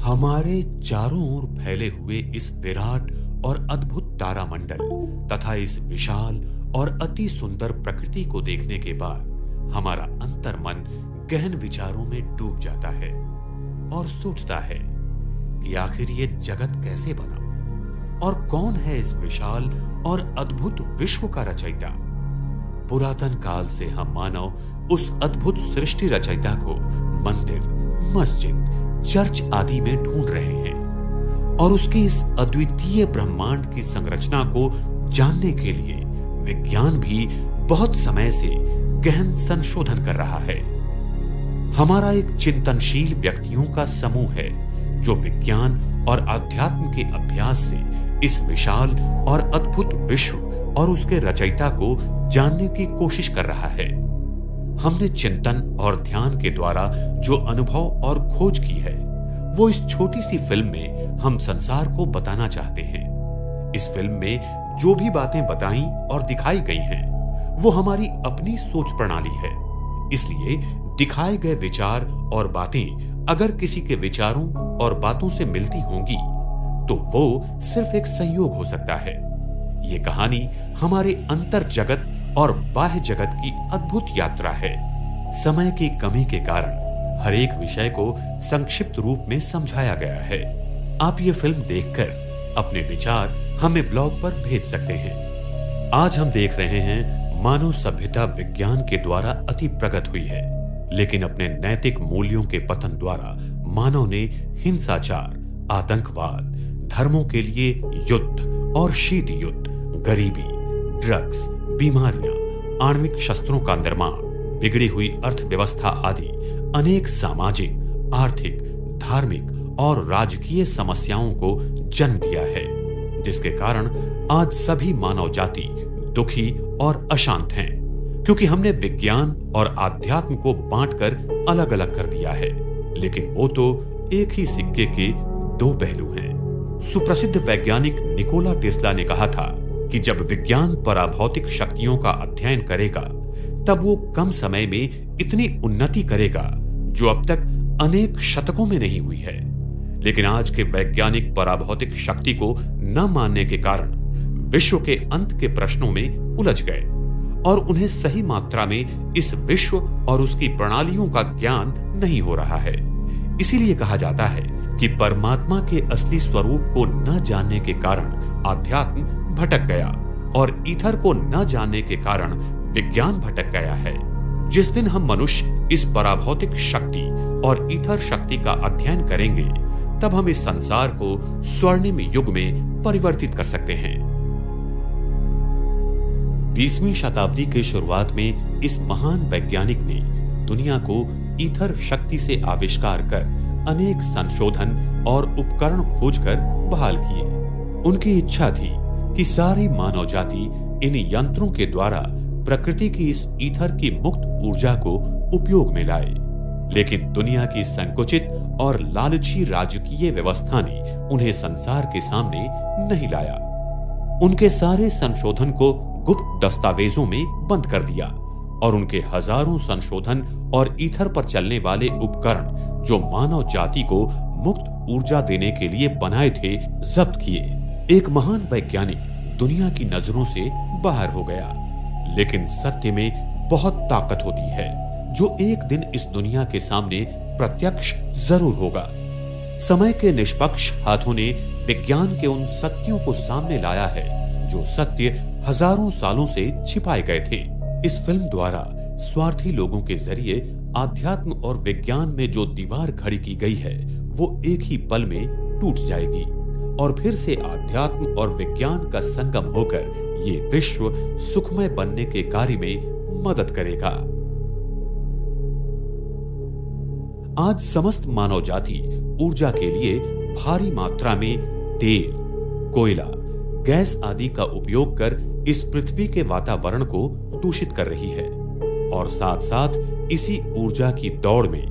हमारे चारों ओर फैले हुए इस विराट और अद्भुत तारामंडल तथा इस विशाल और अति सुंदर प्रकृति को देखने के बाद हमारा अंतर्मन गहन विचारों में डूब जाता है और सोचता है कि आखिर ये जगत कैसे बना और कौन है इस विशाल और अद्भुत विश्व का रचयिता। पुरातन काल से हम मानव उस अद्भुत सृष्टि रचयिता को मंदिर, मस्जिद, चर्च आदि में ढूंढ रहे हैं और उसकी इस अद्वितीय ब्रह्मांड की संरचना को जानने के लिए विज्ञान भी बहुत समय से गहन संशोधन कर रहा है। हमारा एक चिंतनशील व्यक्तियों का समूह है जो विज्ञान और अध्यात्म के अभ्यास से इस विशाल और अद्भुत विश्व और उसके रचयिता को जानने की कोशिश कर रहा है। हमने चिंतन और ध्यान के द्वारा जो अनुभव और खोज की है वो इस छोटी सी फिल्म में हम संसार को बताना चाहते हैं। इस फिल्म में जो भी बातें बताई और दिखाई गई हैं वो हमारी अपनी सोच प्रणाली है, इसलिए दिखाए गए विचार और बातें अगर किसी के विचारों और बातों से मिलती होंगी तो वो सिर्फ एक संयोग हो सकता है। ये कहानी हमारे अंतर जगत और बाह्य जगत की अद्भुत यात्रा है। समय की कमी के कारण हर एक विषय को संक्षिप्त रूप में समझाया गया है। आप ये फिल्म देखकर अपने विचार हमें ब्लॉग पर भेज सकते हैं। आज हम देख रहे हैं मानव सभ्यता विज्ञान के द्वारा अति प्रगत हुई है, लेकिन अपने नैतिक मूल्यों के पतन द्वारा मानव ने हिंसाचार, आतंकवाद, धर्मों के लिए युद्ध और शीत युद्ध, गरीबी, ड्रग्स, बीमारियां, आणविक शस्त्रों का निर्माण, बिगड़ी हुई अर्थव्यवस्था आदि अनेक सामाजिक, आर्थिक, धार्मिक और राजकीय समस्याओं को जन्म दिया है, जिसके कारण आज सभी मानव जाति दुखी और अशांत हैं, क्योंकि हमने विज्ञान और आध्यात्म को बांटकर अलग अलग कर दिया है। लेकिन वो तो एक ही सिक्के के दो पहलू हैं। सुप्रसिद्ध वैज्ञानिक निकोला टेस्ला ने कहा था कि जब विज्ञान पराभौतिक शक्तियों का अध्ययन करेगा तब वो कम समय में इतनी उन्नति करेगा जो अब तक अनेक शतकों में नहीं हुई है। लेकिन आज के वैज्ञानिक पराभौतिक शक्ति को न मानने के कारण विश्व के अंत के प्रश्नों में उलझ गए और उन्हें सही मात्रा में इस विश्व और उसकी प्रणालियों का ज्ञान नहीं हो रहा है। इसीलिए कहा जाता है कि परमात्मा के असली स्वरूप को न जानने के कारण आध्यात्म भटक गया और ईथर को न जानने के कारण विज्ञान भटक गया है। जिस दिन हम मनुष्य इस पराभौतिक शक्ति और ईथर शक्ति का अध्ययन करेंगे तब हम इस संसार को स्वर्णिम युग में परिवर्तित कर सकते हैं। 20वीं शताब्दी के शुरुआत में इस महान वैज्ञानिक ने दुनिया को ईथर शक्ति से आविष्कार कर अनेक संशोधन और उपकरण खोजकर बहाल किए। उनकी इच्छा थी कि सारी मानव जाति इन यंत्रों के द्वारा प्रकृति की इस ईथर की मुक्त ऊर्जा को उपयोग में लाए, लेकिन दुनिया की संकुचित और लालची राजकीय व्यवस्था ने उन्हें संसार के सामने नहीं लाया। उनके सारे संशोधन को गुप्त दस्तावेजों में बंद कर दिया और उनके हजारों संशोधन और ईथर पर चलने वाले उपकरण जो मानव जाति को मुक्त ऊर्जा देने के लिए बनाए थे जब्त किए। एक महान वैज्ञानिक दुनिया की नजरों से बाहर हो गया, लेकिन सत्य में बहुत ताकत होती है जो एक दिन इस दुनिया के सामने प्रत्यक्ष जरूर होगा। समय के निष्पक्ष हाथों ने विज्ञान के उन सत्यों को सामने लाया है जो सत्य हजारों सालों से छिपाए गए थे। इस फिल्म द्वारा स्वार्थी लोगों के जरिए आध्यात्म और विज्ञान में जो दीवार खड़ी की गई है वो एक ही पल में टूट जाएगी और फिर से आध्यात्म और विज्ञान का संगम होकर ये विश्व सुखमय बनने के कार्य में मदद करेगा। आज समस्त मानव जाति ऊर्जा के लिए भारी मात्रा में तेल, कोयला, गैस आदि का उपयोग कर इस पृथ्वी के वातावरण को दूषित कर रही है और साथ साथ इसी ऊर्जा की दौड़ में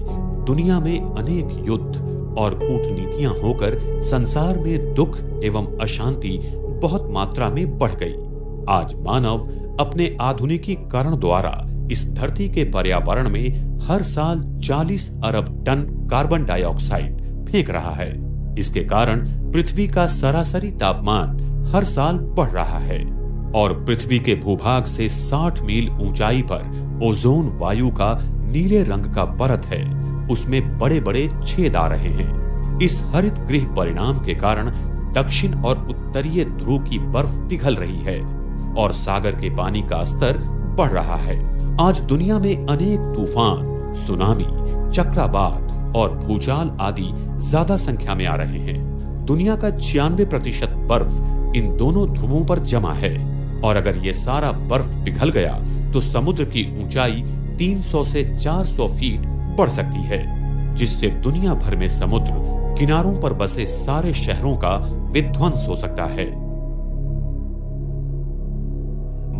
दुनिया में अनेक युद्ध और कूटनीतियां होकर संसार में दुख एवं अशांति बहुत मात्रा में बढ़ गई। आज मानव अपने आधुनिकीकरण द्वारा इस धरती के पर्यावरण में हर साल 40 अरब टन कार्बन डाइऑक्साइड फेंक रहा है। इसके कारण पृथ्वी का सरासरी तापमान हर साल बढ़ रहा है और पृथ्वी के भूभाग से 60 मील ऊंचाई पर ओजोन वायु का नीले रंग का परत है, उसमें बड़े बड़े छेद आ रहे हैं। इस हरित गृह परिणाम के कारण दक्षिण और उत्तरीय ध्रुव की बर्फ पिघल रही है और सागर के पानी का स्तर बढ़ रहा है। आज दुनिया में अनेक तूफान, सुनामी, चक्रवात और भूचाल आदि ज्यादा संख्या में आ रहे हैं। दुनिया का 96% बर्फ इन दोनों ध्रुवों पर जमा है और अगर ये सारा बर्फ पिघल गया तो समुद्र की ऊंचाई 300 से 400 फीट बढ़ सकती है, जिससे दुनिया भर में समुद्र किनारों पर बसे सारे शहरों का विध्वंस हो सकता है।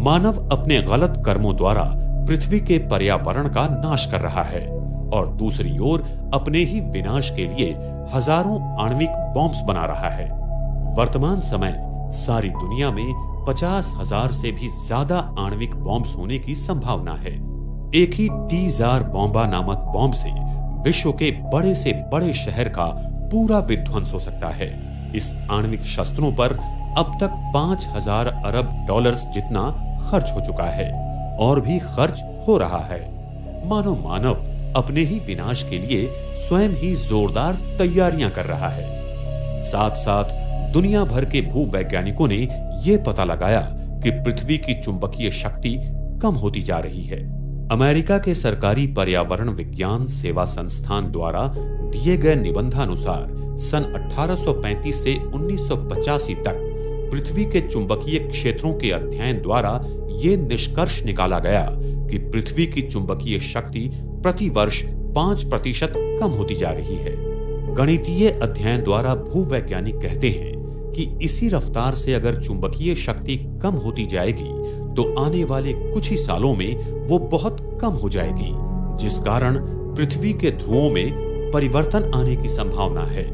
मानव अपने गलत कर्मों द्वारा पृथ्वी के पर्यावरण का नाश कर रहा है और दूसरी ओर अपने ही विनाश के लिए हजारों आणविक बॉम्ब्स बना रहा है। वर्तमान समय सारी दुनिया में 50,000 से भी ज्यादा आणविक बॉम्ब्स होने की संभावना है। एक ही टी-जार बॉम्बा नामक बॉम्ब से विश्व के बड़े से बड़े शहर का पूरा विध्वंस हो सकता है। इस आणविक शस्त्रों पर अब तक 5,000 अरब डॉलर्स जितना खर्च हो चुका है और भी खर्च हो रहा है। मानव अपने ही विनाश के लिए स्वयं ही जोरदार तैयारियां कर रहा है। साथ साथ दुनिया भर के भूवैज्ञानिकों ने यह पता लगाया कि पृथ्वी की चुंबकीय शक्ति कम होती जा रही है। अमेरिका के सरकारी पर्यावरण विज्ञान सेवा संस्थान द्वारा दिए गए निबंधानुसार सन 1835 से 1985 तक पृथ्वी के चुंबकीय क्षेत्रों के अध्ययन द्वारा यह निष्कर्ष निकाला गया कि पृथ्वी की चुंबकीय शक्ति प्रति वर्ष 5% कम होती जा रही है। गणितीय अध्ययन द्वारा भूवैज्ञानिक कहते हैं कि इसी रफ्तार से अगर चुंबकीय शक्ति कम होती जाएगी तो आने वाले कुछ ही सालों में वो बहुत कम हो जाएगी, जिस कारण पृथ्वी के ध्रुवों में परिवर्तन आने की संभावना है।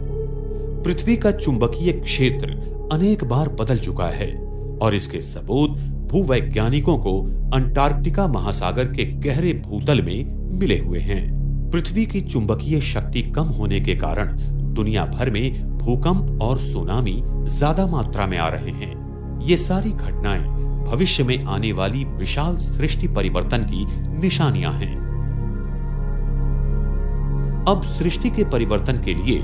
पृथ्वी का चुंबकीय क्षेत्र अनेक बार बदल चुका है और इसके सबूत भूवैज्ञानिकों को अंटार्कटिका महासागर के गहरे भूतल में मिले हुए हैं। पृथ्वी की चुंबकीय शक्ति कम होने के कारण दुनिया भर में भूकंप और सुनामी ज्यादा मात्रा में आ रहे हैं। ये सारी घटनाएं भविष्य में आने वाली विशाल सृष्टि परिवर्तन की निशानियां हैं। अब सृष्टि के परिवर्तन के लिए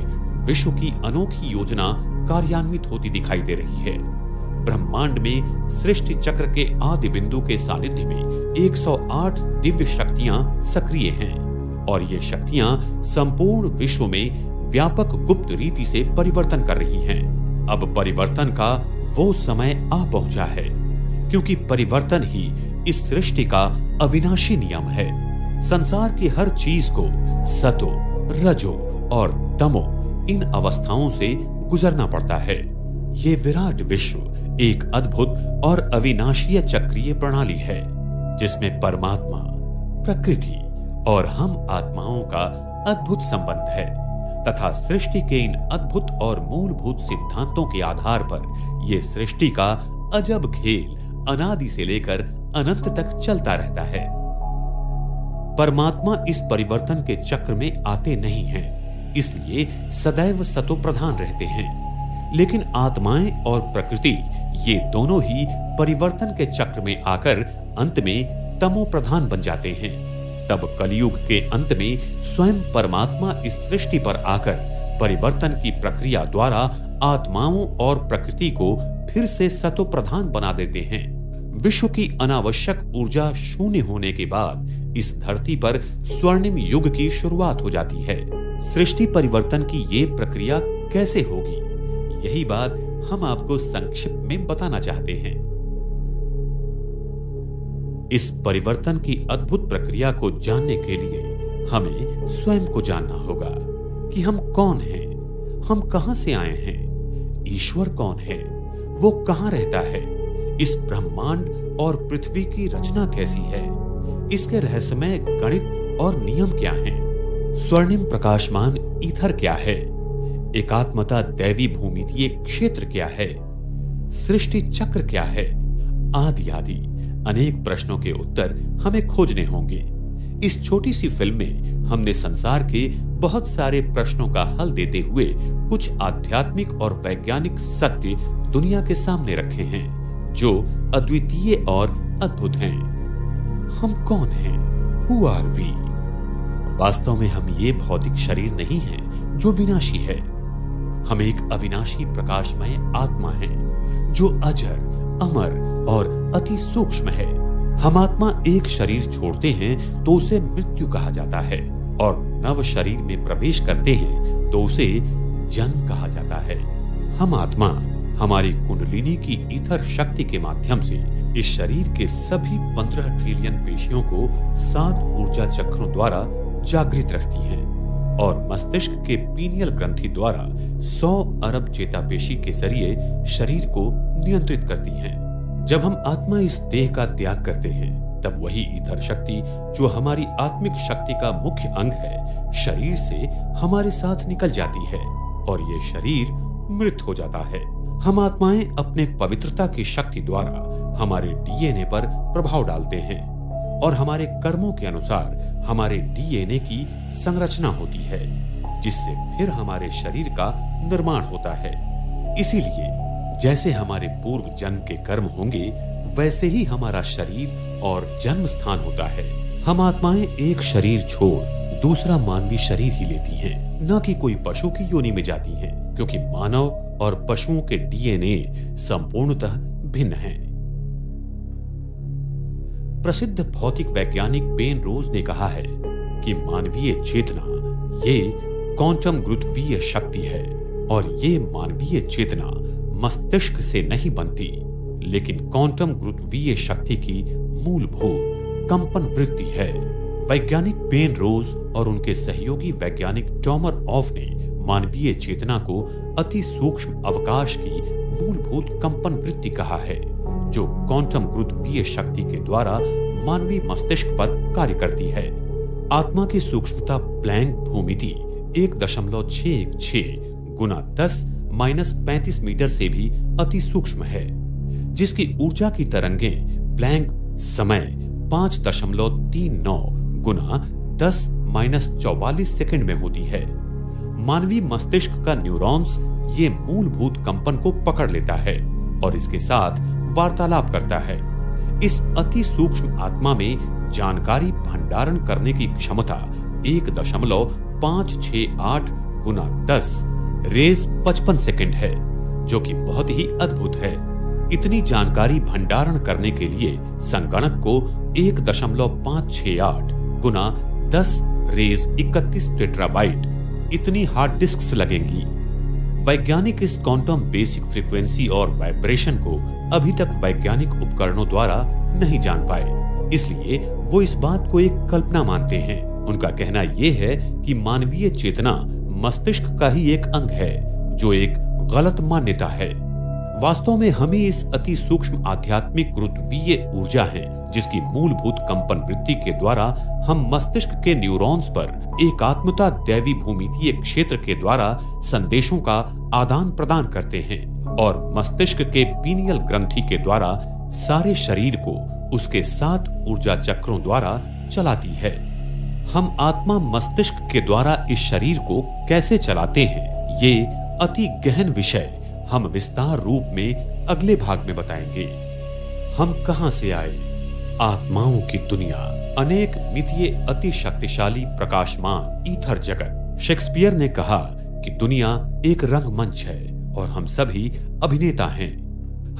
विश्व की अनोखी योजना कार्यान्वित होती दिखाई दे रही है। ब्रह्मांड में सृष्टि चक्र के आदि बिंदु के सानिध्य में 108 दिव्य शक्तियां सक्रिय हैं और ये शक्तियां संपूर्ण विश्व में व्यापक गुप्त रीति से परिवर्तन कर रही हैं। अब परिवर्तन का वो समय आ पहुंचा है, क्योंकि परिवर्तन ही इस सृष्टि का अविनाशी नियम है। संसार की हर चीज को सतो, रजो और तमो इन अवस्थाओं से गुजरना पड़ता है। ये विराट विश्व एक अद्भुत और अविनाशीय चक्रीय प्रणाली है, जिसमें परमात्मा, प्रकृति और हम आत्माओं का अद्भुत संबंध है तथा सृष्टि के इन अद्भुत और मूलभूत सिद्धांतों के आधार पर यह सृष्टि का अजब खेल अनादि से लेकर अनंत तक चलता रहता है। परमात्मा इस परिवर्तन के चक्र में आते नहीं हैं, इसलिए सदैव सतो प्रधान रहते हैं। लेकिन आत्माएं और प्रकृति ये दोनों ही परिवर्तन के चक्र में आकर अंत में तमो प्रधान बन जाते हैं। तब कलयुग के अंत में स्वयं परमात्मा इस सृष्टि पर आकर परिवर्तन की प्रक्रिया द्वारा आत्माओं और प्रकृति को फिर से सतो प्रधान बना देते हैं। विश्व की अनावश्यक ऊर्जा शून्य होने के बाद इस धरती पर स्वर्णिम युग की शुरुआत हो जाती है। सृष्टि परिवर्तन की ये प्रक्रिया कैसे होगी, यही बात हम आपको संक्षिप्त में बताना चाहते हैं। इस परिवर्तन की अद्भुत प्रक्रिया को जानने के लिए हमें स्वयं को जानना होगा कि हम कौन हैं, हम कहां से आए हैं, ईश्वर कौन है, वो कहां रहता है, इस ब्रह्मांड और पृथ्वी की रचना कैसी है, इसके रहस्यमय गणित और नियम क्या हैं, स्वर्णिम प्रकाशमान ईथर क्या है, एकात्मता दैवी भूमितीय क्षेत्र क्या है, सृष्टि चक्र क्या है, आदि आदि अनेक प्रश्नों के उत्तर हमें खोजने होंगे। इस छोटी सी फिल्म में हमने संसार के बहुत सारे प्रश्नों का हल देते हुए कुछ आध्यात्मिक और वैज्ञानिक सत्य दुनिया के सामने रखे हैं जो अद्वितीय और अद्भुत हैं। हम कौन हैं? Who are we? वास्तव में हम ये भौतिक शरीर नहीं हैं जो विनाशी है। हम एक अविनाशी प्रकाशमय आत्मा हैं जो अजर, अमर और अति सूक्ष्म है। हम आत्मा एक शरीर छोड़ते हैं तो उसे मृत्यु कहा जाता है और नव शरीर में प्रवेश करते हैं तो उसे जन्म कहा जाता है। हम आत्मा हमारी कुंडलिनी की ईथर शक्ति के माध्यम से इस शरीर के सभी 15 ट्रिलियन पेशियों को 7 ऊर्जा चक्रों द्वारा जागृत रखती हैं और मस्तिष्क के पीनियल ग्रंथि द्वारा 100 अरब चेतापेशी के जरिए शरीर को नियंत्रित करती हैं। जब हम आत्मा इस देह का त्याग करते हैं तब वही ईथर शक्ति जो हमारी आत्मिक शक्ति का मुख्य अंग है शरीर से हमारे साथ निकल जाती है और ये शरीर मृत हो जाता है। हम आत्माएं अपने पवित्रता की शक्ति द्वारा हमारे डीएनए पर प्रभाव डालते हैं और हमारे कर्मों के अनुसार हमारे डीएनए की संरचना होती है जिससे फिर हमारे शरीर का निर्माण होता है। इसीलिए जैसे हमारे पूर्व जन्म के कर्म होंगे वैसे ही हमारा शरीर और जन्म स्थान होता है। हम आत्माएं एक शरीर छोड़ दूसरा मानवीय शरीर ही लेती हैं, न कि कोई पशु की योनि में जाती हैं, क्योंकि मानव और पशुओं के डीएनए संपूर्णतः भिन्न हैं। प्रसिद्ध भौतिक वैज्ञानिक पेन रोज ने कहा है कि मानवीय चेतना ये क्वांटम गुरुत्वीय शक्ति है और ये मानवीय चेतना मस्तिष्क से नहीं बनती लेकिन क्वांटम गुरुत्वीय शक्ति की मूलभूत कंपन वृत्ति है। वैज्ञानिक पेन रोज और उनके सहयोगी वैज्ञानिक टॉमर ऑफ ने मानवीय चेतना को अति सूक्ष्म अवकाश की मूलभूत कंपन वृत्ति कहा है जो क्वांटम गुरुत्वीय शक्ति के द्वारा मानवीय मस्तिष्क पर कार्य करती है। आत्मा की सूक्ष्मता प्लैंक भूमिति 1.616 गुना 10⁻35 मीटर से भी अति सूक्ष्म है, जिसकी ऊर्जा की तरंगें प्लैंक समय 5.39 गुना 10⁻44 सेकंड में होती है। मानवीय मस्तिष्क का न्यूरॉन्स ये मूलभूत कंपन को पकड़ लेता है और इसके साथ वार्तालाप करता है। इस अति सूक्ष्म आत्मा में जानकारी भंडारण करने की क्षमता 1.568 गुना 10 रेज़ 55 सेकंड है, जो कि बहुत ही अद्भुत है। इतनी जानकारी भंडारण करने के लिए संगणक को 1.568 गुना 10 रेज़ 31 टेट्राबाइट इतनी हार्ड डिस्क्स लगेंगी। वैज्ञानिक इस क्वांटम बेसिक फ्रीक्वेंसी और वाइब्रेशन को अभी तक वैज्ञानिक उपकरणों द्वारा नहीं जान पाए, इसलिए वो इस बात को एक कल्पना मानते हैं। उनका कहना यह है कि मानवीय चेतना मस्तिष्क का ही एक अंग है, जो एक गलत मान्यता है। वास्तव में हम ही इस अति सूक्ष्म आध्यात्मिक गुरुत्वीय ऊर्जा हैं, जिसकी मूलभूत कंपन वृत्ति के द्वारा हम मस्तिष्क के न्यूरॉन्स पर एकात्मता दैवी भूमितीय क्षेत्र के द्वारा संदेशों का आदान प्रदान करते हैं और मस्तिष्क के पीनियल ग्रंथि के द्वारा सारे शरीर को उसके 7 ऊर्जा चक्रों द्वारा चलाती है। हम आत्मा मस्तिष्क के द्वारा इस शरीर को कैसे चलाते हैं, ये अति गहन विषय हम विस्तार रूप में अगले भाग में बताएंगे। हम कहां से आए? आत्माओं की दुनिया, अनेक मितीय अति शक्तिशाली प्रकाशमान ईथर जगत। शेक्सपियर ने कहा कि दुनिया एक रंगमंच है और हम सभी अभिनेता हैं।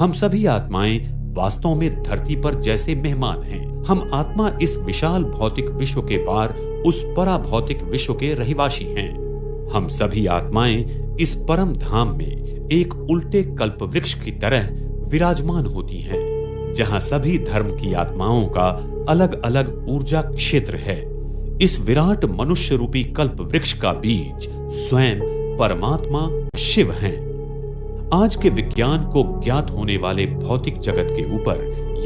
हम सभी आत्माएं वास्तव में धरती पर जैसे मेहमान हैं। हम आत्मा इस विशाल भौतिक विश्व के पार उस परा भौतिक विश्व के रहिवासी हैं। हम सभी आत्माएं इस परम धाम में एक उल्टे कल्प वृक्ष की तरह विराजमान होती हैं, जहां सभी धर्म की आत्माओं का अलग अलग ऊर्जा क्षेत्र है। इस विराट मनुष्य रूपी कल्प वृक्ष का बीज स्वयं परमात्मा शिव हैं। आज के विज्ञान को ज्ञात होने वाले भौतिक जगत के ऊपर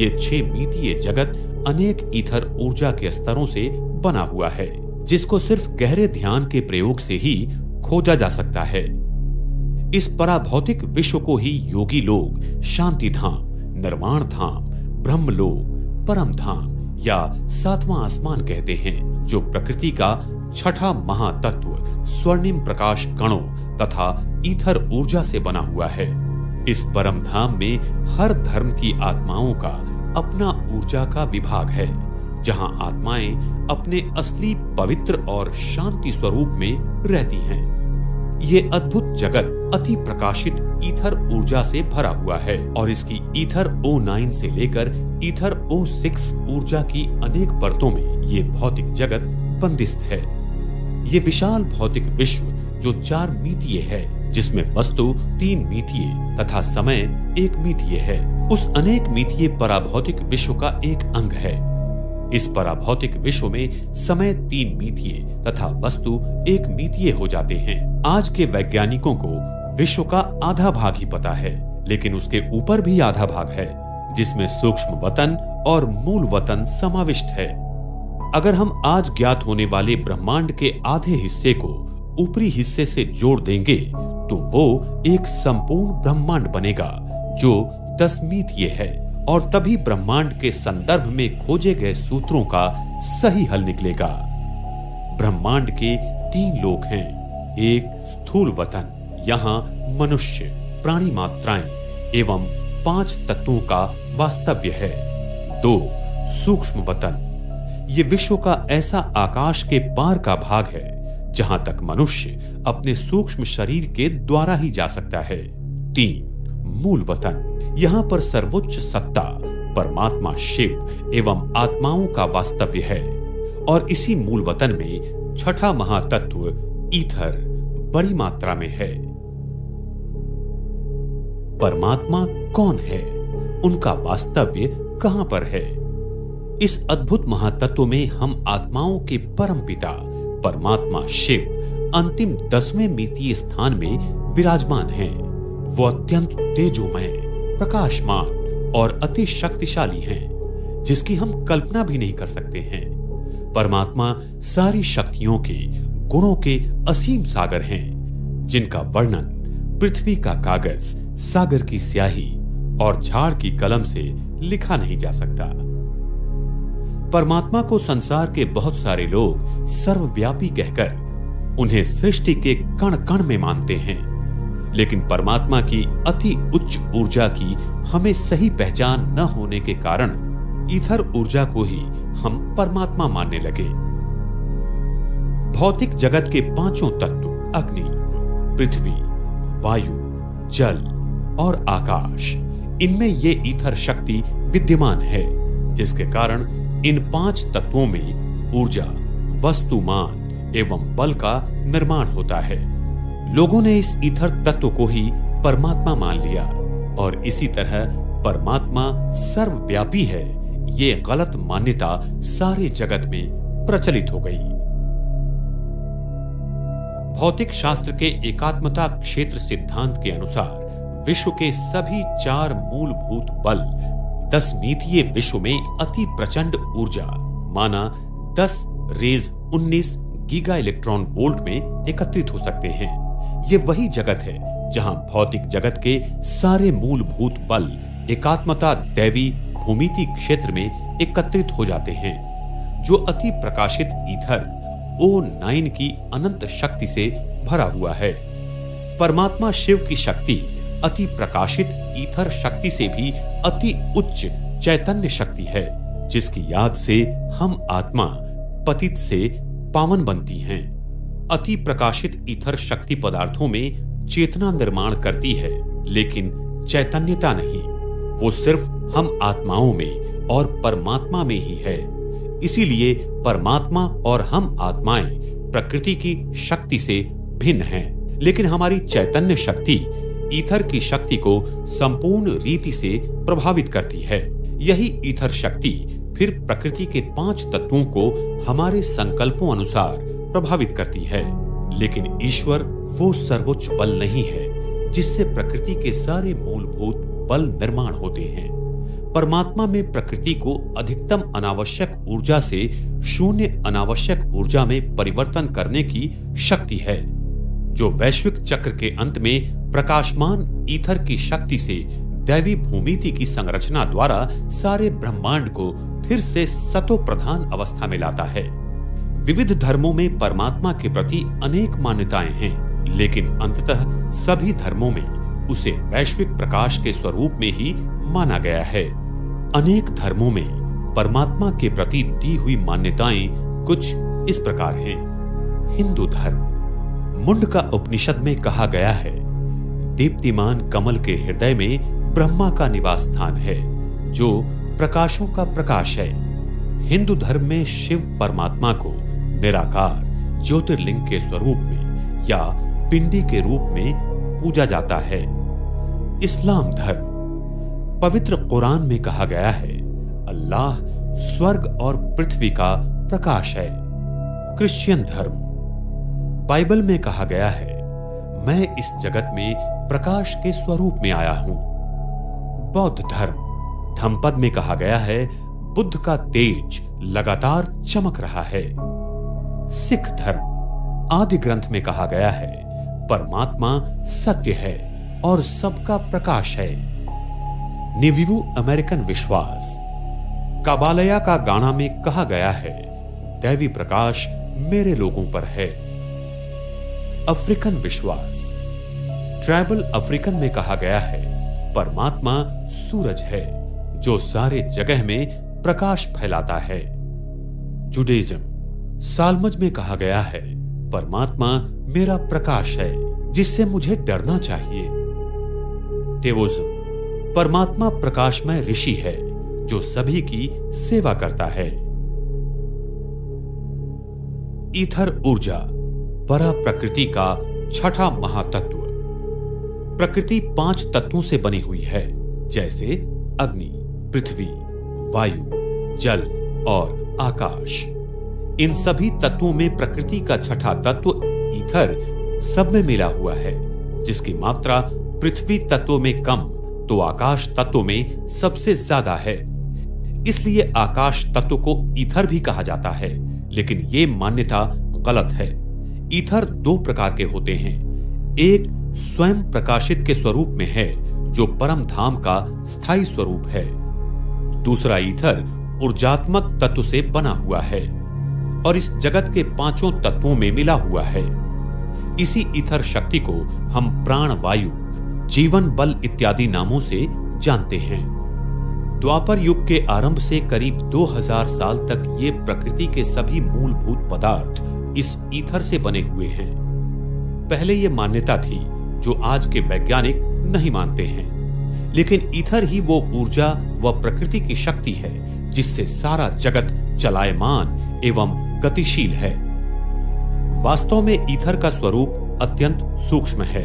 ये 6 मितीय जगत अनेक ईथर ऊर्जा के स्तरों से बना हुआ है, जिसको सिर्फ गहरे ध्यान के प्रयोग से ही खोजा जा सकता है। इस पराभौतिक विश्व को ही योगी लोग शांति धाम, निर्वाण धाम, ब्रह्म लोक, परम धाम या सातवां आसमान कहते हैं, जो प्रकृति का छठा महातत्व स्वर्णिम प्रकाश कणों तथा ईथर ऊर्जा से बना हुआ है। इस परम धाम में हर धर्म की आत्माओं का अपना ऊर्जा का विभाग है, जहां आत्माएं अपने असली पवित्र और शांति स्वरूप में रहती हैं। ये अद्भुत जगत अति प्रकाशित ईथर ऊर्जा से भरा हुआ है और इसकी ईथर O9 से लेकर ईथर O6 ऊर्जा की अनेक परतों में ये भौतिक जगत बंदिस्त है। ये विशाल भौतिक विश्व जो 4 मितीय है, जिसमें वस्तु 3 मितीय तथा समय 1 मितीय है, उस अनेक मितीय पराभौतिक विश्व का एक अंग है। इस पराभौतिक विश्व में समय 3 मितीय तथा वस्तु 1 मितीय हो जाते हैं। आज के वैज्ञानिकों को विश्व का आधा भाग ही पता है, लेकिन उसके ऊपर भी आधा भाग है, जिसमें सूक्ष्म वतन और मूल वतन समाविष्ट है। अगर हम आज ज्ञात होने वाले ब्रह्मांड के आधे हिस्से को ऊपरी हिस्से से जोड़ देंगे तो वो एक संपूर्ण ब्रह्मांड बनेगा जो 10 मितीय है, और तभी ब्रह्मांड के संदर्भ में खोजे गए सूत्रों का सही हल निकलेगा। ब्रह्मांड के 3 लोक हैं। एक स्थूल वतन, यहाँ मनुष्य, प्राणी मात्राएं एवं 5 तत्वों का वास्तव्य है। 2 सूक्ष्म वतन, ये विश्व का ऐसा आकाश के पार का भाग है जहां तक मनुष्य अपने सूक्ष्म शरीर के द्वारा ही जा सकता है। 3 मूल वतन, यहाँ पर सर्वोच्च सत्ता परमात्मा शिव एवं आत्माओं का वास्तव्य है, और इसी मूल वतन में छठा महातत्व ईथर बड़ी मात्रा में है। परमात्मा कौन है, उनका वास्तव्य कहां पर है? इस अद्भुत महातत्व में हम आत्माओं के परम पिता परमात्मा शिव अंतिम 10वें मितीय स्थान में विराजमान हैं। वो अत्यंत तेजोमय, प्रकाशमान और अति शक्तिशाली हैं, जिसकी हम कल्पना भी नहीं कर सकते हैं। परमात्मा सारी शक्तियों के, गुणों के असीम सागर हैं, जिनका वर्णन पृथ्वी का कागज, सागर की स्याही और झाड़ की कलम से लिखा नहीं जा सकता। परमात्मा को संसार के बहुत सारे लोग सर्वव्यापी कहकर उन्हें सृष्टि के कण कण में मानते हैं, लेकिन परमात्मा की अति उच्च ऊर्जा की हमें सही पहचान न होने के कारण ईथर ऊर्जा को ही हम परमात्मा मानने लगे। भौतिक जगत के 5 तत्व अग्नि, पृथ्वी, वायु, जल और आकाश, इनमें ये ईथर शक्ति विद्यमान है, जिसके कारण इन 5 तत्वों में ऊर्जा, वस्तुमान एवं बल का निर्माण होता है। लोगों ने इस ईथर तत्व को ही परमात्मा मान लिया और इसी तरह परमात्मा सर्वव्यापी है, ये गलत मान्यता सारे जगत में प्रचलित हो गई। भौतिक शास्त्र के एकात्मता क्षेत्र सिद्धांत के अनुसार विश्व के सभी 4 मूलभूत बल 10 मितीय विश्व में अति प्रचंड ऊर्जा माना 10 रेज 19 गीगा इलेक्ट्रॉन वोल्ट में एकत्रित हो सकते हैं। ये वही जगत है जहां भौतिक जगत के सारे मूलभूत बल एकात्मता दैवी भूमिति क्षेत्र में एकत्रित हो जाते हैं, जो अति प्रकाशित ईथर O9 की अनंत शक्ति से भरा हुआ है। परमात्मा शिव की शक्ति अति प्रकाशित ईथर शक्ति से भी अति उच्च चैतन्य शक्ति है, जिसकी याद से हम आत्मा पतित से पावन बनती हैं। अति प्रकाशित ईथर शक्ति पदार्थों में चेतना निर्माण करती है, लेकिन चैतन्यता नहीं। वो सिर्फ हम आत्माओं में और परमात्मा में ही है। इसीलिए परमात्मा और हम आत्माएं प्रकृति की शक्ति से भिन्न हैं, लेकिन हमारी चैतन्य शक्ति ईथर की शक्ति को संपूर्ण रीति से प्रभावित करती है। यही ईथर शक्ति फिर प्रकृति के 5 तत्वों को हमारे संकल्पों अनुसार प्रभावित करती है। लेकिन ईश्वर वो सर्वोच्च बल नहीं है जिससे प्रकृति के सारे मूलभूत बल निर्माण होते हैं। परमात्मा में प्रकृति को अधिकतम अनावश्यक ऊर्जा से शून्य अनावश्यक ऊर्जा में परिवर्तन करने की शक्ति है, जो वैश्विक चक्र के अंत में प्रकाशमान ईथर की शक्ति से दैवी भूमिति की संरचना द्वारा सारे ब्रह्मांड को फिर से सतो प्रधान अवस्था में लाता है। विविध धर्मों में परमात्मा के प्रति अनेक मान्यताएं हैं, लेकिन अंततः सभी धर्मों में उसे वैश्विक प्रकाश के स्वरूप में ही माना गया है। अनेक धर्मों में परमात्मा के प्रति दी हुई मान्यताएं कुछ इस प्रकार हैं। हिंदू धर्म, मुंडका उपनिषद में कहा गया है, दीप्तिमान कमल के हृदय में ब्रह्मा का निवास स्थान है, जो प्रकाशों का प्रकाश है। हिंदू धर्म में शिव परमात्मा को निराकार ज्योतिर्लिंग के स्वरूप में या पिंडी के रूप में पूजा जाता है। इस्लाम धर्म, पवित्र कुरान में कहा गया है, अल्लाह स्वर्ग और पृथ्वी का प्रकाश है। क्रिश्चियन धर्म, बाइबल में कहा गया है, मैं इस जगत में प्रकाश के स्वरूप में आया हूं। बौद्ध धर्म, धम्मपद में कहा गया है, बुद्ध का तेज लगातार चमक रहा है। सिख धर्म, आदि ग्रंथ में कहा गया है, परमात्मा सत्य है और सबका प्रकाश है। नेविवू अमेरिकन विश्वास, काबालया का गाना में कहा गया है, दैवी प्रकाश मेरे लोगों पर है। अफ्रीकन विश्वास, ट्राइबल अफ्रीकन में कहा गया है, परमात्मा सूरज है जो सारे जगह में प्रकाश फैलाता है। जुडाइज्म, सालमज में कहा गया है, परमात्मा मेरा प्रकाश है जिससे मुझे डरना चाहिए। टेवोज्म, परमात्मा प्रकाशमय ऋषि है जो सभी की सेवा करता है। ईथर ऊर्जा, परा प्रकृति का छठा महातत्व। प्रकृति 5 तत्वों से बनी हुई है, जैसे अग्नि, पृथ्वी, वायु, जल और आकाश। इन सभी तत्वों में प्रकृति का छठा तत्व ईथर सब में मिला हुआ है, जिसकी मात्रा पृथ्वी तत्व में कम तो आकाश तत्व में सबसे ज्यादा है। इसलिए आकाश तत्व को ईथर भी कहा जाता है, लेकिन यह मान्यता गलत है। ईथर 2 प्रकार के होते हैं। एक स्वयं प्रकाशित के स्वरूप में है, जो परम धाम का स्थायी स्वरूप है। दूसरा ईथर ऊर्जात्मक तत्व से बना हुआ है और इस जगत के 5 तत्वों में मिला हुआ है। इसी ईथर शक्ति को हम प्राण वायु, जीवन बल इत्यादि नामों से जानते हैं। द्वापर युग के आरंभ से करीब 2000 साल तक ये प्रकृति के सभी मूलभूत पदार्थ इस ईथर से बने हुए हैं। पहले ये मान्यता थी जो आज के वैज्ञानिक नहीं मानते हैं, लेकिन ईथर ही वो ऊर्जा व प्रकृति की शक्ति है जिससे सारा जगत चलायमान एवं गतिशील है। वास्तव में ईथर का स्वरूप अत्यंत सूक्ष्म है,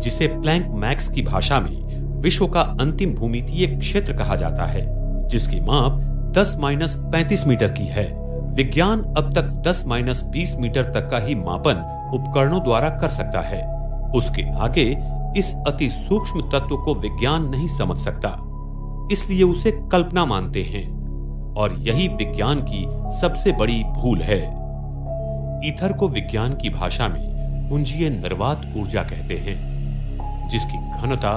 जिसे प्लैंक मैक्स की भाषा में विश्व का अंतिम भूमितीय क्षेत्र कहा जाता है, जिसकी माप 10-35 मीटर की है। विज्ञान अब तक 10-20 मीटर तक का ही मापन उपकरणों द्वारा कर सकता है। उसके आगे इस अति सूक्ष्म तत्व को विज्ञान नहीं समझ सकता, इसलिए उसे कल्पना मानते हैं, और यही विज्ञान की सबसे बड़ी भूल है। ईथर को विज्ञान की भाषा में पुंजीय निर्वात ऊर्जा कहते हैं, जिसकी घनता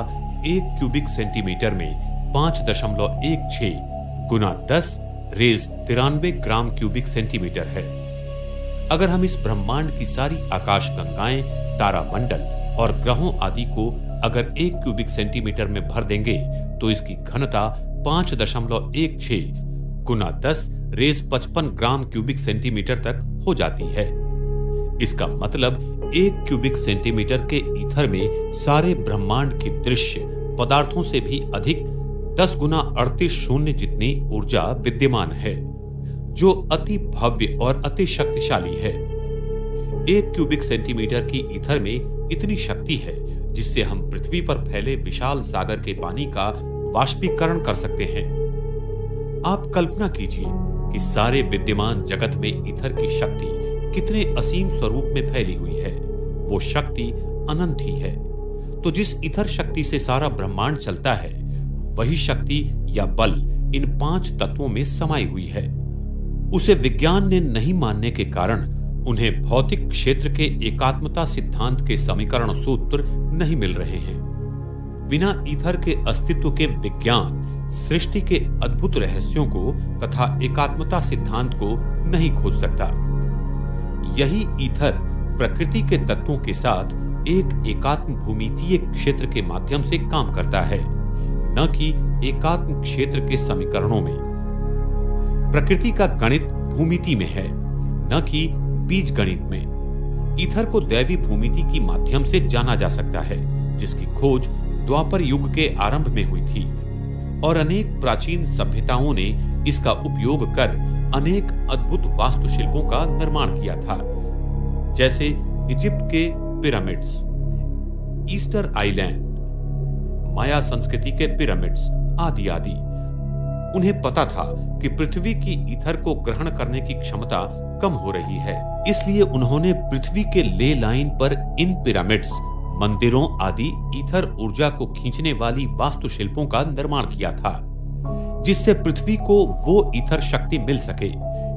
1 क्यूबिक सेंटीमीटर में 5.16 गुना 10⁻93 ग्राम क्यूबिक सेंटीमीटर है। अगर हम इस ब्रह्मांड की सारी आकाश गंगाएं, तारामंडल और ग्रहों आदि को अगर 1 क्यूबिक सेंटीमीटर में भर देंगे तो इसकी घनता 5.16 गुना 10⁻55 ग्राम क्यूबिक सेंटीमीटर तक हो जाती है। इसका मतलब 1 क्यूबिक सेंटीमीटर के ईथर में सारे ब्रह्मांड के दृश्य पदार्थों से भी अधिक 10 गुना 38 शून्य जितनी ऊर्जा विद्यमान है, जो अति भव्य और अति शक्तिशाली है। 1 क्यूबिक सेंटीमीटर की ईथर में इतनी शक्ति है जिससे हम पृथ्वी पर फैले विशाल सागर के पानी का वाष्पीकरण कर सकते हैं। आप कल्पना कीजिए कि सारे विद्यमान जगत में ईथर की शक्ति कितने असीम स्वरूप में फैली हुई है। वो शक्ति अनंत ही है। तो जिस ईथर शक्ति से सारा ब्रह्मांड चलता है, वही शक्ति या बल इन 5 तत्वों में समाई हुई है। उसे विज्ञान ने नहीं मानने के कारण उन्हें भौतिक क्षेत्र के एकात्मता सिद्धांत के समीकरण सूत्र नहीं मिल रहे हैं। बिना ईथर के अस्तित्व के विज्ञान सृष्टि के अद्भुत रहस्यों को तथा एकात्मता सिद्धांत को नहीं खोज सकता। यही ईथर प्रकृति के तत्वों के साथ एक एकात्म भूमितीय क्षेत्र के माध्यम से काम करता है, न कि एकात्म क्षेत्र के समीकरणों में। प्रकृति का गणित भूमिति में है, न कि बीज गणित में। ईथर को दैवी भूमिति की माध्यम से जाना जा सकता है, जिसकी खोज द्वापर युग के आरंभ में हुई थी और अनेक प्राचीन सभ्यताओं ने इसका उपयोग कर अनेक अद्भुत वास्तुशिल्पों का निर्माण किया था, जैसे इजिप्ट के पिरामिड्स, ईस्टर आइलैंड, माया संस्कृति के पिरामिड्स आदि आदि। उन्हें पता था कि पृथ्वी की ईथर को ग्रहण करने की क्षमता कम हो रही है, इसलिए उन्होंने पृथ्वी के ले लाइन पर इन पिरामिड्स, मंदिरों आदि ईथर ऊर्जा को खींचने वाली वास्तुशिल्पों का निर्माण किया था, जिससे पृथ्वी को वो ईथर शक्ति मिल सके।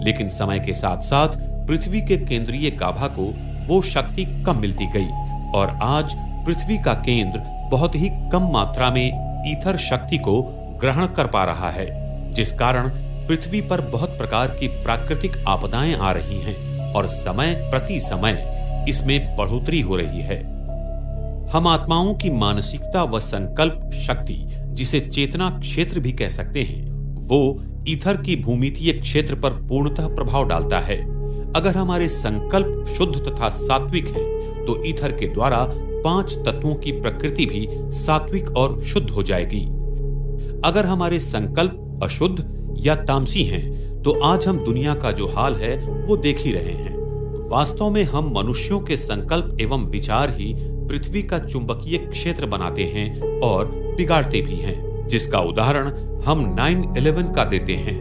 लेकिन समय के साथ साथ पृथ्वी के केंद्रीय गाभा को वो शक्ति कम मिलती गई और आज पृथ्वी का केंद्र बहुत ही कम मात्रा में ईथर शक्ति को ग्रहण कर पा रहा है, जिस कारण पृथ्वी पर बहुत प्रकार की प्राकृतिक आपदाएं आ रही हैं और समय प्रति समय इसमें बढ़ोतरी हो रही है। हम आत्माओं की मानसिकता व संकल्प शक्ति, जिसे चेतना क्षेत्र भी कह सकते हैं, वो ईथर की भूमितीय क्षेत्र पर पूर्णतः प्रभाव डालता है। अगर हमारे संकल्प शुद्ध तथा सात्विक हैं, तो ईथर के द्वारा 5 तत्वों की प्रकृति भी सात्विक और शुद्ध हो जाएगी। अगर हमारे संकल्प अशुद्ध या तामसी हैं, तो आज हम दुनिया का जो हाल है वो देख ही रहे हैं। वास्तव में हम मनुष्यों के संकल्प एवं विचार ही पृथ्वी का चुंबकीय क्षेत्र बनाते हैं और बिगाड़ते भी हैं, जिसका उदाहरण हम 9/11 का देते हैं।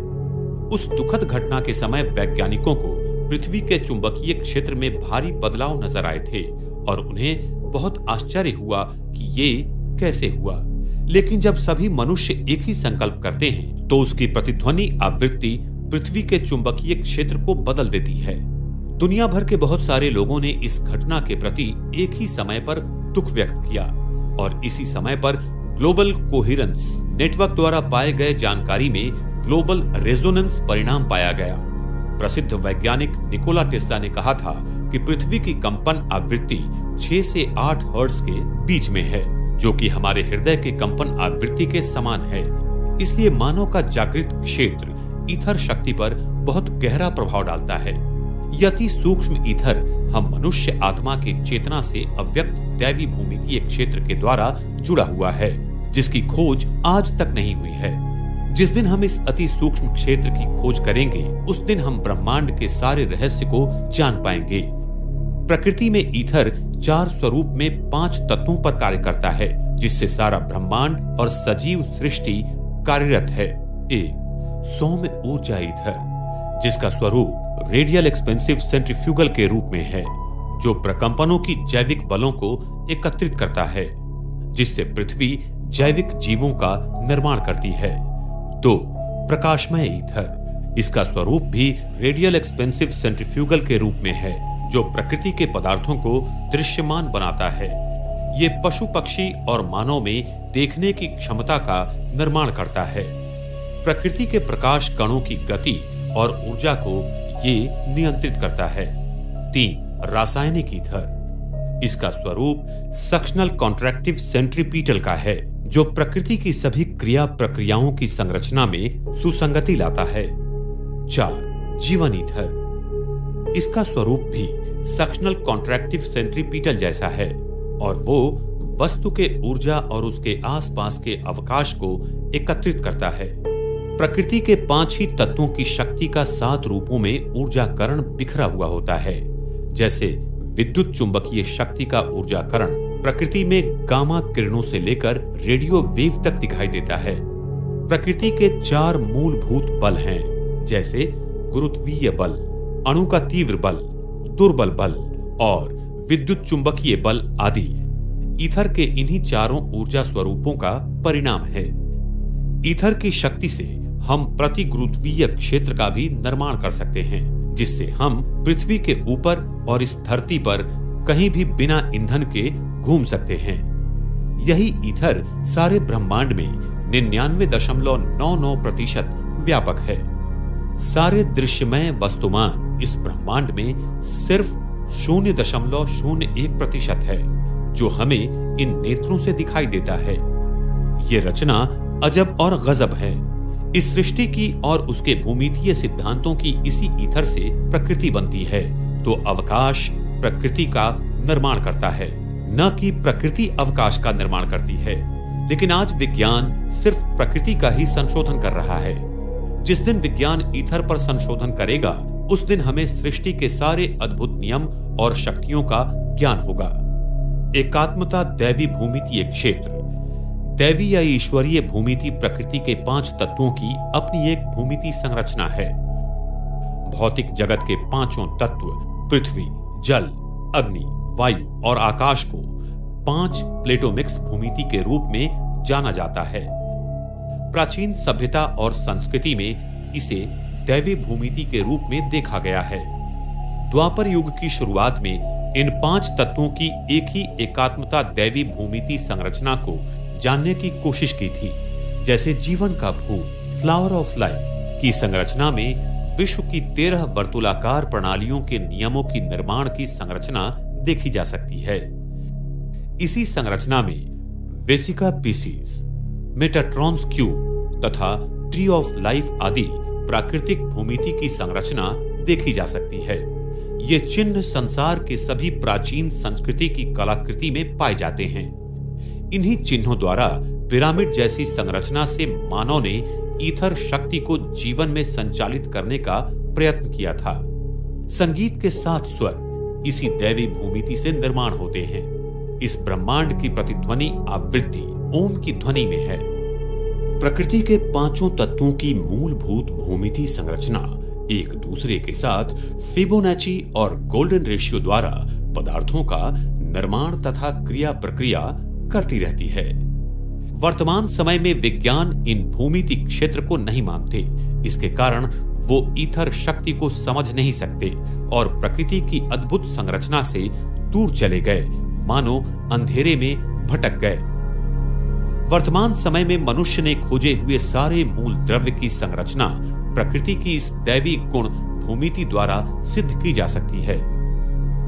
उस दुखद घटना के समय वैज्ञानिकों को पृथ्वी के चुंबकीय क्षेत्र में भारी बदलाव नजर आए थे और उन्हें बहुत आश्चर्य हुआ कि ये कैसे हुआ। लेकिन जब सभी मनुष्य एक ही संकल्प करते हैं, तो उसकी प्रतिध्वनि आवृत्ति पृथ्वी के चुंबकीय क्षेत्र को बदल देती है। दुनिया भर के बहुत सारे लोगों ने इस घटना के प्रति एक ही समय पर दुख व्यक्त किया और इसी समय पर ग्लोबल कोहेरेंस नेटवर्क द्वारा पाए गए जानकारी में ग्लोबल रेजोनेंस परिणाम पाया गया। प्रसिद्ध वैज्ञानिक निकोला टेस्ला ने कहा था कि पृथ्वी की कंपन आवृत्ति 6 से 8 हर्ट्ज के बीच में है, जो कि हमारे हृदय के कंपन आवृत्ति के समान है। इसलिए मानव का जागृत क्षेत्र ईथर शक्ति पर बहुत गहरा प्रभाव डालता है। यह अति सूक्ष्म ईथर हम मनुष्य आत्मा के चेतना से अव्यक्त दैवी भूमितीय क्षेत्र के द्वारा जुड़ा हुआ है, जिसकी खोज आज तक नहीं हुई है। जिस दिन हम इस अति सूक्ष्म क्षेत्र की खोज करेंगे, उस दिन हम ब्रह्मांड के सारे रहस्य को जान पाएंगे। प्रकृति में ईथर 4 स्वरूप में 5 तत्वों पर कार्य करता है, जिससे सारा ब्रह्मांड और सजीव सृष्टि कार्यरत है। 1. सौम्य ऊर्जा ईथर, जिसका स्वरूप रेडियल एक्सपेंसिव सेंट्रीफ्यूगल के रूप में है, जो प्रकंपनों की जैविक बलों को एकत्रित करता है, जिससे पृथ्वी जैविक जीवों का निर्माण करती है। 2. प्रकाशमय ईथर, इसका स्वरूप भी रेडियल एक्सपेंसिव सेंट्रीफ्यूगल के रूप में है, जो प्रकृति के पदार्थों को दृश्यमान बनाता है। ये पशु पक्षी और मानव में देखने की क्षमता का निर्माण करता है। प्रकृति के प्रकाश कणों की गति और ऊर्जा को ये नियंत्रित करता है। 3. रासायनिक ईथर, इसका स्वरूप सक्शनल कॉन्ट्रैक्टिव सेंट्रीपीटल का है, जो प्रकृति की सभी क्रिया प्रक्रियाओं की संरचना में सुसंगति लाता है। 4. जीवन ईथर, इसका स्वरूप भी सक्शनल कॉन्ट्रैक्टिव सेंट्रीपीटल जैसा है और वो वस्तु के ऊर्जा और उसके आसपास के अवकाश को एकत्रित करता है। प्रकृति के 5 ही तत्वों की शक्ति का 7 रूपों में ऊर्जाकरण बिखरा हुआ होता है, जैसे विद्युत चुंबकीय शक्ति का ऊर्जाकरण प्रकृति में गामा किरणों से लेकर रेडियो वेव तक दिखाई देता है। प्रकृति के 4 मूलभूत बल हैं, जैसे गुरुत्वीय बल, अणु का तीव्र बल, दुर्बल बल और विद्युत चुंबकीय बल आदि ईथर के इन्हीं चारों ऊर्जा स्वरूपों का परिणाम है। ईथर की शक्ति से हम प्रतिगुरुत्वीय क्षेत्र का भी निर्माण कर सकते हैं, जिससे हम पृथ्वी के ऊपर और इस धरती पर कहीं भी बिना ईंधन के घूम सकते हैं। यही ईथर सारे ब्रह्मांड में 99.99% व्यापक है। सारे दृश्यमय वस्तुमान इस ब्रह्मांड में सिर्फ 0.01% है जो हमें इन नेत्रों से दिखाई देता है। ये रचना अजब और गजब है। इस सृष्टि की और उसके भूमितीय सिद्धांतों की इसी ईथर से प्रकृति बनती है, तो अवकाश प्रकृति का निर्माण करता है, न कि प्रकृति अवकाश का निर्माण करती है। लेकिन आज विज्ञान सिर्फ प्रकृति का ही संशोधन कर रहा है। जिस दिन विज्ञान ईथर पर संशोधन करेगा, उस दिन हमें सृष्टि के सारे अद्भुत नियम और शक्तियों का ज्ञान होगा। एकात्मता दैवी भूमितीय क्षेत्र। दैवी या ईश्वरीय भूमिति प्रकृति के 5 तत्वों की अपनी एक भूमिति संरचना है। भौतिक जगत के 5 तत्व पृथ्वी, जल, अग्नि, वायु और आकाश को 5 प्लेटोमिक्स भूमिति के रूप में जाना जाता है। प्राचीन सभ्यता और संस्कृति में इसे दैवी भूमिति के रूप में देखा गया है। द्वापर युग की शुरुआत में इन 5 तत्वों की एक ही एकात्मता दैवी भूमिति संरचना को जानने की कोशिश की थी। जैसे जीवन का भू, फ्लावर ऑफ लाइफ की संरचना में विश्व की 13 वर्तुलाकार प्रणालियों के नियमों की निर्माण की संरचना देखी जा सकती है। इसी संरचना में वेसिका पीसीस, मेटाट्रॉन्स क्यूब तथा ट्री ऑफ लाइफ आदि प्राकृतिक भूमिति की संरचना देखी जा सकती है। ये चिन्ह संसार के सभी प्राचीन संस्कृति की कलाकृति में पाए जाते हैं। इन्हीं चिन्हों द्वारा पिरामिड जैसी संरचना से मानव ने ईथर शक्ति को जीवन में संचालित करने का प्रयत्न किया था। संगीत के 7 स्वर इसी दैवी भूमिति से निर्माण होते हैं। इस ब्रह्मांड की प्रतिध्वनि आवृत्ति ओम की ध्वनि में है। प्रकृति के 5 तत्वों की मूलभूत भूमिति संरचना एक दूसरे के साथ फिबोनाची और गोल्डन रेशियो द्वारा पदार्थों का निर्माण तथा क्रिया प्रक्रिया करती रहती है। वर्तमान समय में विज्ञान इन भूमिति क्षेत्र को नहीं मानते। इसके कारण वो ईथर शक्ति को समझ नहीं सकते और प्रकृति की अद्भुत संरचना से दूर चले गए, मानो अंधेरे में भटक गए। वर्तमान समय में मनुष्य ने खोजे हुए सारे मूल द्रव्य की संरचना प्रकृति की इस दैवी गुण भूमिति द्वारा सिद्ध की जा सकती है।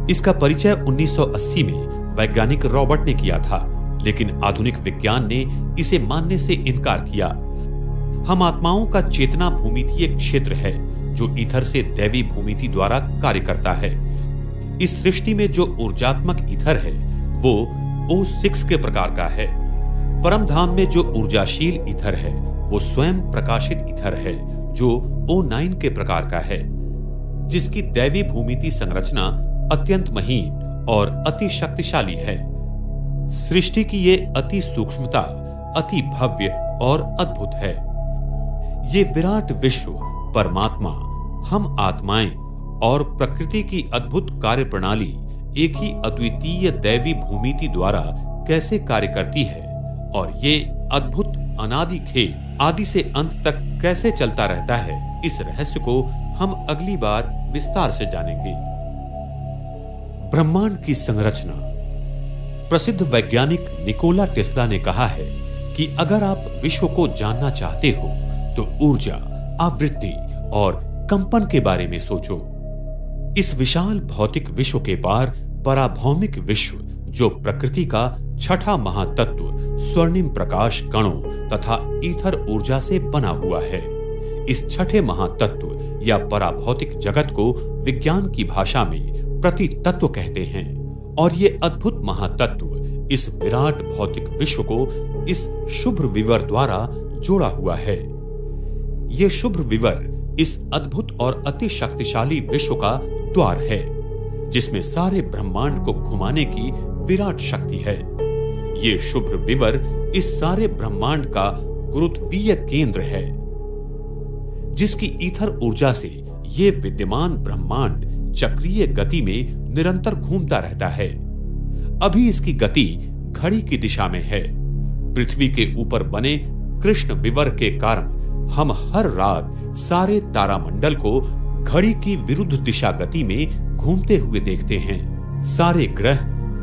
इसका परिचय 1980 में वैज्ञानिक रॉबर्ट ने किया था, लेकिन आधुनिक विज्ञान ने इसे मानने से इनकार किया। हम आत्माओं का चेतना भूमितीय क्षेत्र है जो ईथर से दैवी भूमिति द्वारा कार्य करता है। इस सृष्टि में जो ऊर्जात्मक ईथर है वो O6 के प्रकार का है। परम धाम में जो ऊर्जाशील ईथर है वो स्वयं प्रकाशित ईथर है जो O9 के प्रकार का है, जिसकी दैवी भूमिति संरचना अत्यंत महीन और अति शक्तिशाली है। सृष्टि की ये अति सूक्ष्मता अति भव्य और अद्भुत है। ये विराट विश्व, परमात्मा, हम आत्माएं और प्रकृति की अद्भुत कार्य प्रणाली एक ही अद्वितीय दैवी भूमिति द्वारा कैसे कार्य करती है और ये अद्भुत अनादि खेल आदि से अंत तक कैसे चलता रहता है, इस रहस्य को हम अगली बार विस्तार से जानेंगे। ब्रह्मांड की संरचना। प्रसिद्ध वैज्ञानिक निकोला टेस्ला ने कहा है कि अगर आप विश्व को जानना चाहते हो तो ऊर्जा, आवृत्ति और कंपन के बारे में सोचो। इस विशाल भौतिक विश्व के पार पराभौमिक विश्व जो प्रकृति का 6ठा महातत्व स्वर्णिम प्रकाश कणों तथा ईथर ऊर्जा से बना हुआ है। इस 6ठे महातत्व या पराभौतिक जगत को विज्ञान की भाषा में प्रति तत्व कहते हैं और ये अद्भुत महातत्व इस विराट भौतिक विश्व को इस शुभ्र विवर द्वारा जोड़ा हुआ है। ये शुभ्र विवर इस अद्भुत और अति शक्तिशाली विश्व का द्वार है जिसमें सारे ब्रह्मांड को घुमाने की विराट शक्ति है। ये शुभ्र विवर इस सारे ब्रह्मांड का गुरुत्वीय केंद्र है जिसकी ईथर ऊर्जा से ये विद्यमान ब्रह्मांड चक्रीय गति में निरंतर घूमता रहता है। अभी इसकी गति घड़ी की दिशा में है। पृथ्वी के ऊपर बने कृष्ण विवर के कारण हम हर रात सारे तारामंडल को घड़ी की विरुद्ध दिशा गति में घूमते हुए देखते हैं। सारे ग्रह,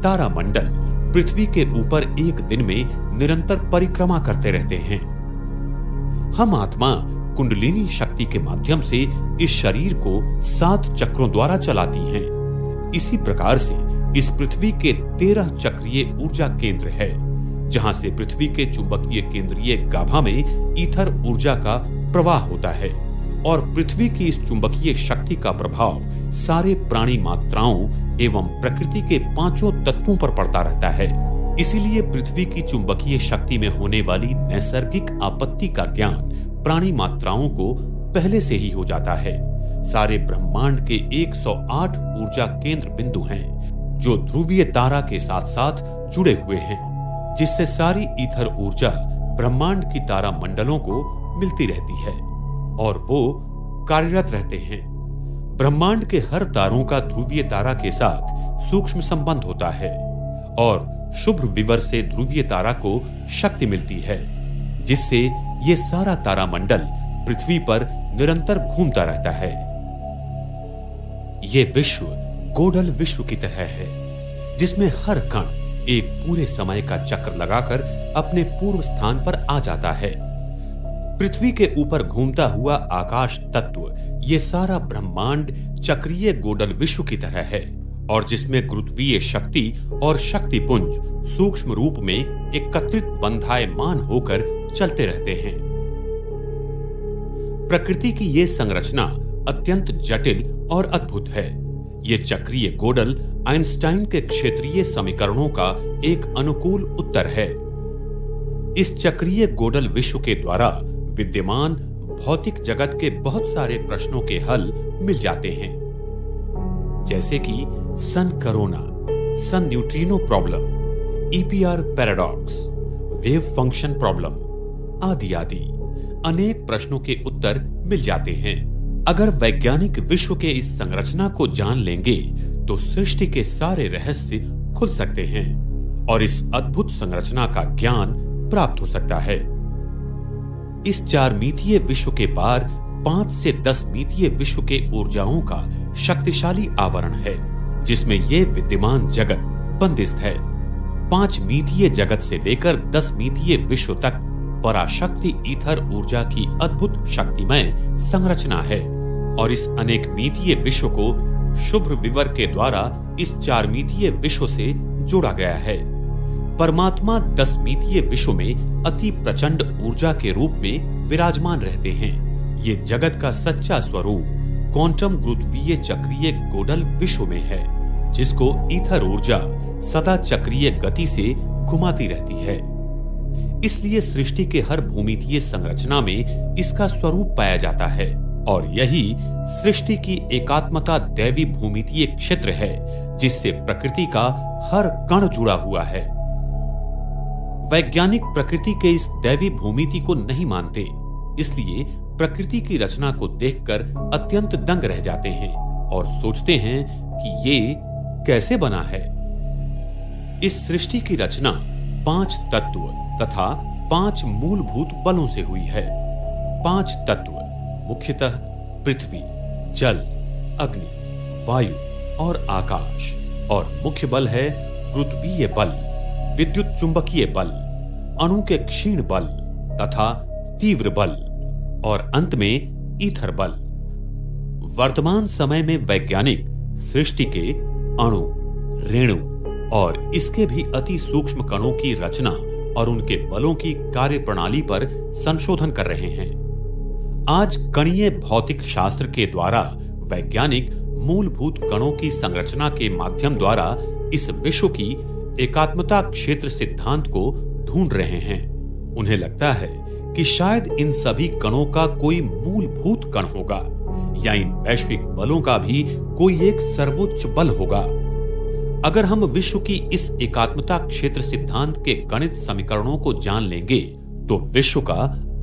तारामंडल पृथ्वी के ऊपर एक दिन में निरंतर परिक्रमा करते रहते हैं। हम आत्मा कुंडलिनी शक्ति के माध्यम से इस शरीर को 7 चक्रों द्वारा चलाती हैं। इसी प्रकार से इस पृथ्वी के 13 चक्रीय ऊर्जा केंद्र है, जहां से पृथ्वी के चुंबकीय केंद्रीय गाभा में ईथर ऊर्जा का प्रवाह होता है और पृथ्वी की इस चुंबकीय शक्ति का प्रभाव सारे प्राणी मात्राओं एवं प्रकृति के 5 तत्वों पर पड़ता रहता है। इसीलिए पृथ्वी की चुंबकीय शक्ति में होने वाली नैसर्गिक आपत्ति का ज्ञान प्राणी मात्राओं को पहले से ही हो जाता है। सारे ब्रह्मांड के 108 ऊर्जा केंद्र बिंदु हैं, जो ध्रुवीय तारा के साथ साथ जुड़े हुए हैं, जिससे सारी ईथर ऊर्जा ब्रह्मांड की तारा मंडलों को मिलती रहती है और वो कार्यरत रहते हैं। ब्रह्मांड के हर तारों का ध्रुवीय तारा के साथ सूक्ष्म संबंध होता है और शुभ विवर से ध्रुवीय तारा को शक्ति मिलती है, जिससे ये सारा तारा मंडल पृथ्वी पर निरंतर घूमता रहता है। ये विश्व गोडल विश्व की तरह है, जिसमें हर कण एक पूरे समय का चक्र लगाकर अपने पूर्व स्थान पर आ जाता है। पृथ्वी के ऊपर घूमता हुआ आकाश तत्व ये सारा ब्रह्मांड चक्रीय गोडल विश्व की तरह है और जिसमें गुरुत्वीय शक्ति और शक्तिपुंज सूक्ष्म रूप में एकत्रित बंधायमान होकर चलते रहते हैं। प्रकृति की ये संरचना अत्यंत जटिल और अद्भुत है। ये चक्रीय गोडल आइंस्टाइन के क्षेत्रीय समीकरणों का एक अनुकूल उत्तर है। इस चक्रीय गोडल विश्व के द्वारा विद्यमान भौतिक जगत के बहुत सारे प्रश्नों के हल मिल जाते हैं, जैसे कि sun corona, sun neutrino problem, EPR paradox, wave function problem आदि आदि अनेक प्रश्नों के उत्तर मिल जाते हैं। अगर वैज्ञानिक विश्व के इस संरचना को जान लेंगे तो सृष्टि के सारे रहस्य खुल सकते हैं और इस अद्भुत संरचना का ज्ञान प्राप्त हो सकता है। इस 4 मितीय विश्व के पार 5 से 10 मितीय विश्व के ऊर्जाओं का शक्तिशाली आवरण है, जिसमें यह विद्यमान जगत बंदिस्त है। 5 मितीय जगत से लेकर 10 मितीय विश्व तक पराशक्ति ईथर ऊर्जा की अद्भुत शक्तिमय संरचना है और इस अनेक मितीय विश्व को शुभ विवर के द्वारा इस 4 मितीय विश्व से जोड़ा गया है। परमात्मा 10 मितीय विश्व में अति प्रचंड ऊर्जा के रूप में विराजमान रहते हैं। ये जगत का सच्चा स्वरूप क्वांटम गुरुत्वीय चक्रीय गोडल विश्व में है, जिसको ईथर ऊर्जा सदा चक्रीय गति से घुमाती रहती है। इसलिए सृष्टि के हर भूमितीय संरचना में इसका स्वरूप पाया जाता है और यही सृष्टि की एकात्मता दैवी भूमितीय क्षेत्र है, जिससे प्रकृति का हर कण जुड़ा हुआ है। वैज्ञानिक प्रकृति के इस दैवी भूमिति को नहीं मानते, इसलिए प्रकृति की रचना को देखकर अत्यंत दंग रह जाते हैं और सोचते हैं कि ये कैसे बना है। इस सृष्टि की रचना 5 तत्व तथा 5 मूलभूत बलों से हुई है। 5 तत्व मुख्यतः पृथ्वी, जल, अग्नि, वायु और आकाश, और मुख्य बल है गुरुत्वीय बल, विद्युत चुंबकीय बल, अणु के क्षीण बल तथा तीव्र बल और अंत में ईथर बल। वर्तमान समय में वैज्ञानिक सृष्टि के अणु, रेणु और इसके भी अति सूक्ष्म कणों की रचना और उनके बलों की कार्यप्रणाली पर संशोधन कर रहे हैं। आज कणीय भौतिक शास्त्र के द्वारा वैज्ञानिक मूलभूत कणों की संरचना के माध्यम द्वारा इस विश्व की एकात्मता क्षेत्र सिद्धांत को ढूंढ रहे हैं। उन्हें लगता है कि शायद इन सभी कणों का कोई मूलभूत कण होगा या इन वैश्विक बलों का भी कोई एक सर्वोच्च बल होगा। अगर हम विश्व की इस एकात्मता क्षेत्र सिद्धांत के गणित समीकरणों को जान लेंगे तो विश्व का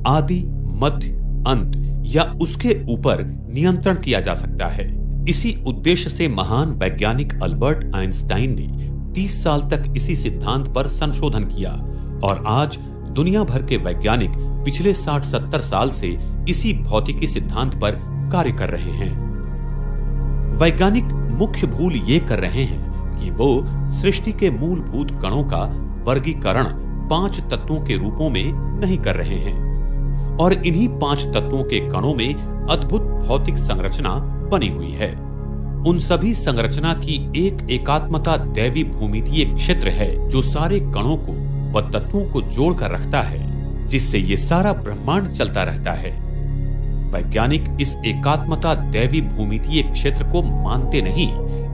आदि, मध्य, अंत या उसके ऊपर नियंत्रण किया जा सकता है। इसी उद्देश्य से महान वैज्ञानिक अल्बर्ट आइंस्टाइन ने 30 साल तक इसी सिद्धांत पर संशोधन किया और आज दुनिया भर के वैज्ञानिक पिछले 60-70 साल से इसी भौतिकी सिद्धांत पर कार्य कर रहे हैं। वैज्ञानिक मुख्य भूल ये कर रहे हैं कि वो सृष्टि के मूलभूत कणों का वर्गीकरण 5 तत्वों के रूपों में नहीं कर रहे हैं और इन्हीं 5 तत्वों के कणों में अद्भुत भौतिक संरचना बनी हुई है। उन सभी संरचना की एक एकात्मता दैवी भूमितीय क्षेत्र है जो सारे कणों को व तत्वों को जोड़कर रखता है, जिससे ये सारा ब्रह्मांड चलता रहता है। वैज्ञानिक इस एकात्मता दैवी भूमितीय क्षेत्र को मानते नहीं,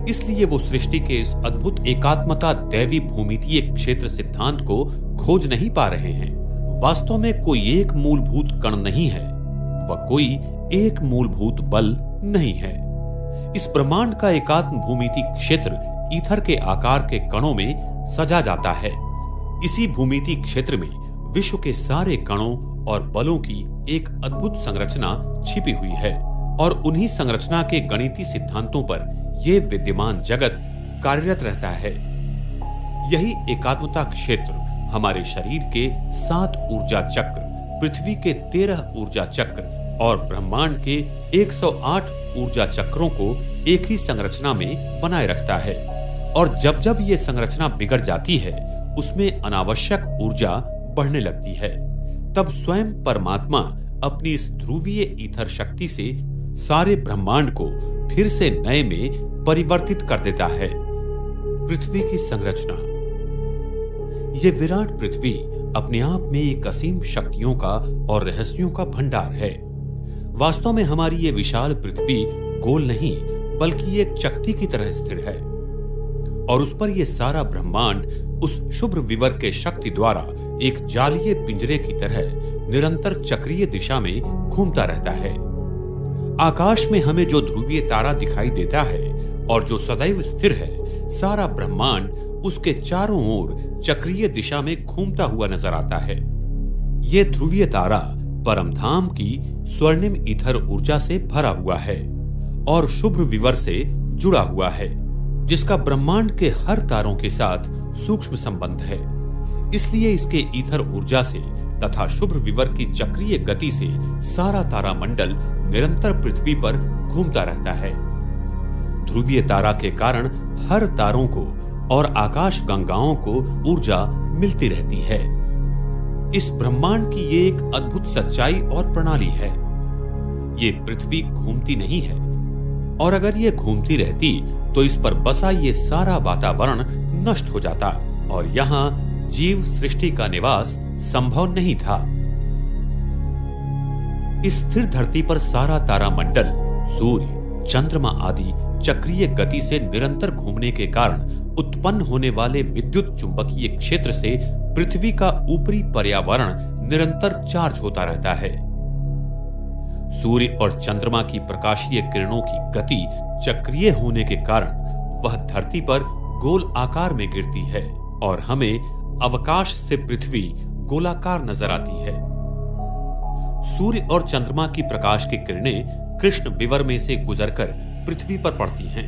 इसलिए वो सृष्टि के इस अद्भुत एकात्मता दैवी भूमितीय क्षेत्र सिद्धांत को खोज नहीं पा रहे हैं। वास्तव में कोई एक मूलभूत कण नहीं है, वह कोई एक मूलभूत बल नहीं है। इस ब्रह्मांड का एकात्म भूमिति क्षेत्र ईथर के आकार के कणों में सजा जाता है। इसी भूमिति क्षेत्र में विश्व के सारे कणों और बलों की एक अद्भुत संरचना छिपी हुई है और उन्हीं संरचना के गणितीय सिद्धांतों पर यह विद्यमान जगत कार्यरत रहता है। यही एकात्मता क्षेत्र हमारे शरीर के 7 ऊर्जा चक्र, पृथ्वी के 13 ऊर्जा चक्र और ब्रह्मांड के 108 ऊर्जा चक्रों को एक ही संरचना में बनाए रखता है। और जब जब ये संरचना बिगड़ जाती है, उसमें अनावश्यक ऊर्जा बढ़ने लगती है। तब स्वयं परमात्मा अपनी इस ध्रुवीय ईथर शक्ति से सारे ब्रह्मांड को फिर से नए में परिवर्तित कर देता है। पृथ्वी की संरचना। ये विराट पृथ्वी अपने आप में एक असीम शक्तियों का और रहस्यों का भंडार है। वास्तव में हमारी ये विशाल पृथ्वी गोल नहीं, बल्कि एक चक्ति की तरह स्थिर है और उस पर यह सारा ब्रह्मांड उस शुभ्र विवर के शक्ति द्वारा एक जालीय पिंजरे की तरह निरंतर चक्रीय दिशा में घूमता रहता है। आकाश में हमें जो ध्रुवीय तारा दिखाई देता है और जो सदैव स्थिर है, सारा ब्रह्मांड उसके चारों ओर चक्रीय दिशा में घूमता हुआ नजर आता है। यह ध्रुवीय तारा परमधाम की स्वर्णिम ईथर ऊर्जा से भरा हुआ है और शुभ्र विवर से जुड़ा हुआ है, जिसका ब्रह्मांड के हर तारों के साथ सूक्ष्म संबंध है। इसलिए इसके ईथर ऊर्जा से तथा शुभ्र विवर की चक्रीय गति से सारा तारामंडल निरंतर पृथ्वी पर घूमता रहता है। ध्रुवीय तारा के कारण हर तारों को और आकाश गंगाओं को ऊर्जा मिलती रहती है। इस ब्रह्मांड की ये एक अद्भुत सच्चाई और प्रणाली है। ये पृथ्वी घूमती नहीं है और अगर ये घूमती रहती तो इस पर बसा ये सारा वातावरण नष्ट हो जाता और यहाँ जीव सृष्टि का निवास संभव नहीं था। इस स्थिर धरती पर सारा तारामंडल, सूर्य, चंद्रमा आदि चक्रीय गति से निरंतर घूमने के कारण उत्पन्न होने वाले विद्युत चुंबकीय क्षेत्र से पृथ्वी का ऊपरी पर्यावरण निरंतर चार्ज होता रहता है। सूर्य और चंद्रमा की प्रकाशीय किरणों की गति चक्रीय होने के कारण वह धरती पर गोल आकार में गिरती है और हमें अवकाश से पृथ्वी गोलाकार नजर आती है। सूर्य और चंद्रमा की प्रकाश की किरणें कृष्ण विवर में से गुजरकर पृथ्वी पर पड़ती हैं।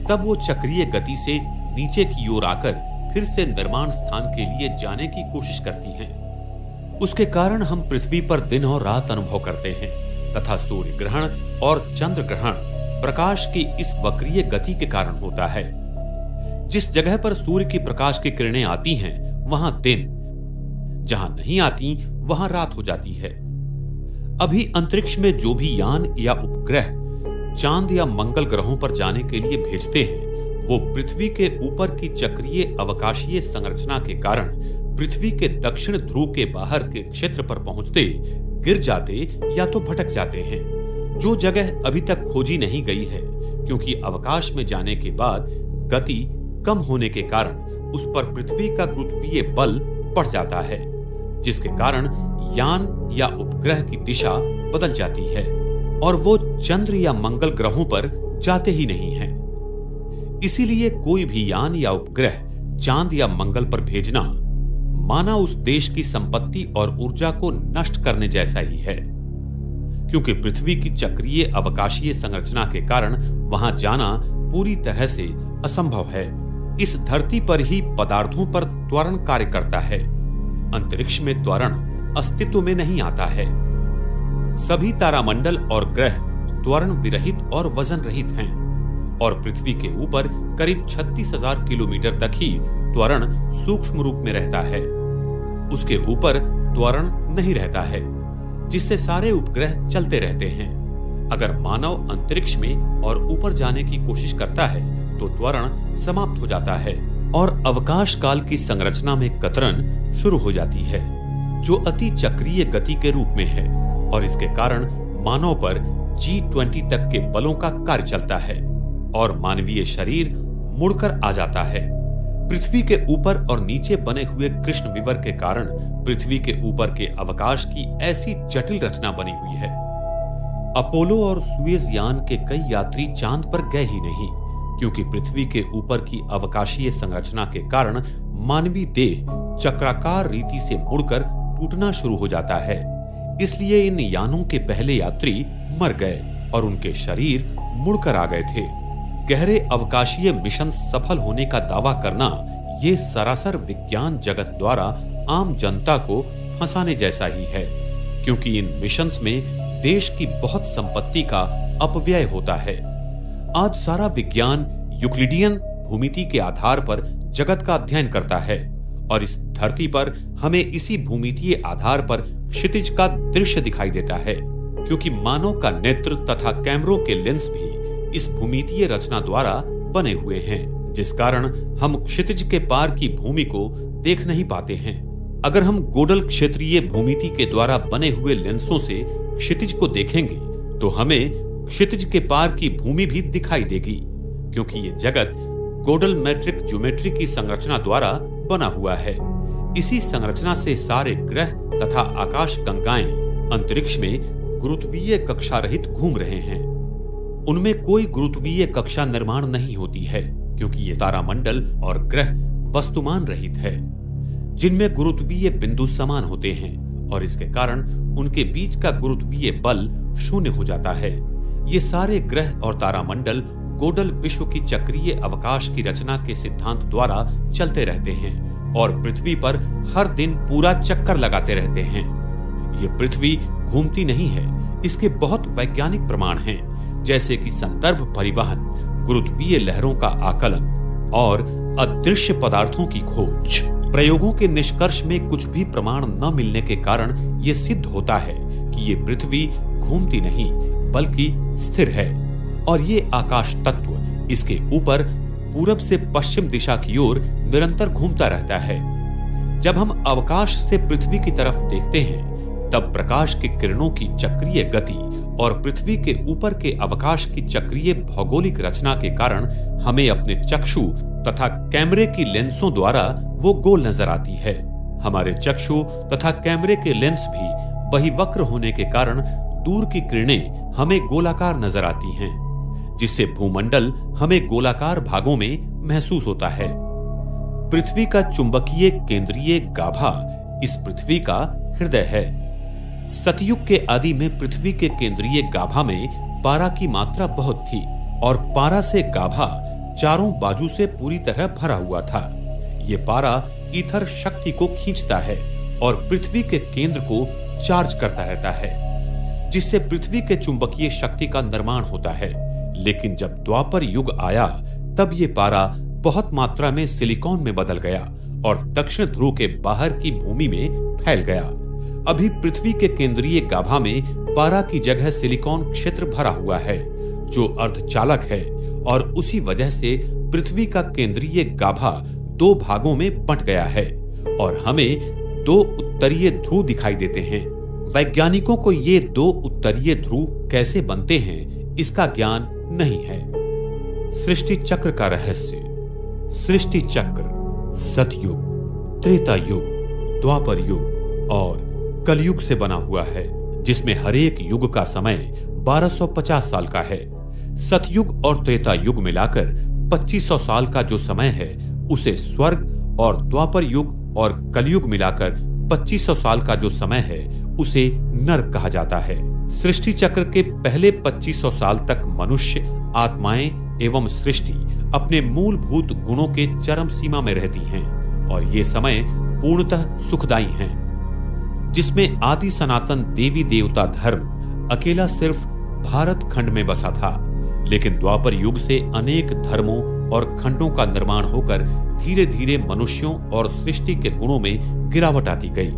तब वो चक्रीय गति से नीचे की ओर आकर फिर से निर्माण स्थान के लिए जाने की कोशिश करती हैं। उसके कारण हम पृथ्वी पर दिन और रात अनुभव करते हैं तथा सूर्य ग्रहण और चंद्र ग्रहण प्रकाश की इस वक्रीय गति के कारण होता है। जिस जगह पर सूर्य की प्रकाश की किरणें आती हैं वहां दिन, जहां नहीं आती वहां रात हो जाती है। अभी अंतरिक्ष में जो भी यान या उपग्रह चांद या मंगल ग्रहों पर जाने के लिए भेजते हैं, वो पृथ्वी के ऊपर की चक्रीय अवकाशीय संरचना के कारण पृथ्वी के दक्षिण ध्रुव के बाहर के क्षेत्र पर पहुंचते गिर जाते या तो भटक जाते हैं, जो जगह अभी तक खोजी नहीं गई है, क्योंकि अवकाश में जाने के बाद गति कम होने के कारण उस पर पृथ्वी का गुरुत्वीय बल बढ़ जाता है, जिसके कारण यान या उपग्रह की दिशा बदल जाती है और वो चंद्र या मंगल ग्रहों पर जाते ही नहीं हैं। इसीलिए कोई भी यान या उपग्रह चांद या मंगल पर भेजना माना उस देश की संपत्ति और ऊर्जा को नष्ट करने जैसा ही है, क्योंकि पृथ्वी की चक्रीय अवकाशीय संरचना के कारण वहां जाना पूरी तरह से असंभव है। इस धरती पर ही पदार्थों पर त्वरण कार्य करता है। अंतरिक्ष में त्वरण अस्तित्व में नहीं आता है। सभी तारामंडल और ग्रह त्वरण विरहित और वजन रहित हैं और पृथ्वी के ऊपर करीब 36,000 किलोमीटर तक ही त्वरण सूक्ष्म रूप में रहता है। उसके ऊपर त्वरण नहीं रहता है, जिससे सारे उपग्रह चलते रहते हैं। अगर मानव अंतरिक्ष में और ऊपर जाने की कोशिश करता है तो त्वरण समाप्त हो जाता है और अवकाश काल की संरचना में कतरन शुरू हो जाती है, जो अति चक्रीय गति के रूप में है, और इसके कारण मानव पर G20 तक के बलों का कार्य चलता है और मानवीय शरीर मुड़कर आ जाता है। पृथ्वी के ऊपर और नीचे बने हुए कृष्ण विवर के कारण पृथ्वी के ऊपर के अवकाश की ऐसी जटिल रचना बनी हुई है। अपोलो और सुएज यान के कई यात्री चांद पर गए ही नहीं, क्योंकि पृथ्वी के ऊपर की अवकाशीय संरचना के कारण मानवीय देह चक्राकार रीति से मुड़कर टूटना शुरू हो जाता है। इसलिए इन यानों के पहले यात्री मर गए और उनके शरीर मुड़कर आ गए थे। गहरे अवकाशीय मिशन सफल होने का दावा करना ये सरासर विज्ञान जगत द्वारा आम जनता को फंसाने जैसा ही है, क्योंकि इन मिशंस में देश की बहुत संपत्ति का अपव्यय होता है। आज सारा विज्ञान यूक्लिडियन भूमिति के आधार पर जगत का अध्ययन करता है और इस धरती पर हमें इसी भूमितीय आधार पर क्षितिज का दृश्य दिखाई देता है, क्योंकि मानव का नेत्र तथा कैमरों के लेंस भी इस भूमितीय रचना द्वारा बने हुए हैं, जिस कारण हम क्षितिज के पार की भूमि को देख नहीं पाते हैं। अगर हम गोडल क्षेत्रीय भूमिति के द्वारा बने हुए लेंसों से क्षितिज को देखेंगे तो हमें क्षितिज के पार की भूमि भी दिखाई देगी, क्योंकि ये जगत गोडल मैट्रिक ज्योमेट्री की संरचना द्वारा बना हुआ है। इसी संरचना से सारे ग्रह तथा आकाश गंगाएं अंतरिक्ष में गुरुत्वीय कक्षा रहित घूम रहे हैं। उनमें कोई गुरुत्वीय कक्षा निर्माण नहीं होती है, क्योंकि ये तारामंडल और ग्रह वस्तुमान रहित है, जिनमें गुरुत्वीय बिंदु समान होते हैं और इसके कारण उनके बीच का गुरुत्वीय बल शून्य हो जाता है। ये सारे ग्रह और तारामंडल गोडल विश्व की चक्रीय अवकाश की रचना के सिद्धांत द्वारा चलते रहते हैं और पृथ्वी पर हर दिन पूरा चक्कर लगाते रहते हैं। ये पृथ्वी घूमती नहीं है, इसके बहुत वैज्ञानिक प्रमाण हैं, जैसे कि संदर्भ परिवहन, गुरुत्वीय लहरों का आकलन और अदृश्य पदार्थों की खोज। प्रयोगों के निष्कर्ष में कुछ भी प्रमाण न मिलने के कारण यह सिद्ध होता है कि ये पृथ्वी घूमती नहीं बल्कि स्थिर है और ये आकाश तत्व इसके ऊपर पूरब से पश्चिम दिशा की ओर निरंतर घूमता रहता है। जब हम अवकाश से पृथ्वी की तरफ देखते हैं तब प्रकाश की किरणों की चक्रीय गति और पृथ्वी के ऊपर के अवकाश की चक्रीय भौगोलिक रचना के कारण हमें अपने चक्षु तथा कैमरे की लेंसों द्वारा वो गोल नजर आती है। हमारे चक्षु तथा कैमरे के लेंस भी बहिवक्र होने के कारण दूर की किरणें हमें गोलाकार नजर आती हैं, जिससे भूमंडल हमें गोलाकार भागों में महसूस होता है। पृथ्वी का चुंबकीय केंद्रीय गाभा इस पृथ्वी का हृदय है। सतयुग के आदि में पृथ्वी के केंद्रीय गाभा में पारा की मात्रा बहुत थी और पारा से गाभा चारों बाजू से पूरी तरह भरा हुआ था। ये पारा ईथर शक्ति को खींचता है और पृथ्वी के केंद्र को चार्ज करता रहता है, जिससे पृथ्वी के चुंबकीय शक्ति का निर्माण होता है। लेकिन जब द्वापर युग आया तब ये पारा बहुत मात्रा में सिलिकॉन में बदल गया और दक्षिण ध्रुव के बाहर की भूमि में फैल गया। अभी पृथ्वी के केंद्रीय गाभा में पारा की जगह सिलिकॉन क्षेत्र भरा हुआ है, जो अर्धचालक है और उसी वजह से पृथ्वी का केंद्रीय गाभा दो भागों में बंट गया है और हमें दो उत्तरीय ध्रुव दिखाई देते हैं। वैज्ञानिकों को ये दो उत्तरीय ध्रुव कैसे बनते हैं इसका ज्ञान नहीं है। सृष्टि चक्र का रहस्य। सृष्टि चक्र सतयुग, त्रेता युग, द्वापर युग और कलयुग से बना हुआ है, जिसमें हर एक युग का समय 1250 साल का है। सतयुग और त्रेता युग मिलाकर 2500 साल का जो समय है उसे स्वर्ग और द्वापर युग और कलयुग मिलाकर 2500 साल का जो समय है उसे नर्क कहा जाता है। सृष्टि चक्र के पहले 2500 साल तक मनुष्य, आत्माएं एवं सृष्टि अपने मूलभूत गुणों के चरम सीमा में रहती हैं और ये समय पूर्णतः सुखदायी हैं, जिसमें आदि सनातन देवी देवता धर्म अकेला सिर्फ भारत खंड में बसा था। लेकिन द्वापर युग से अनेक धर्मों और खंडों का निर्माण होकर धीरे धीरे मनुष्यों और सृष्टि के गुणों में गिरावट आती गई।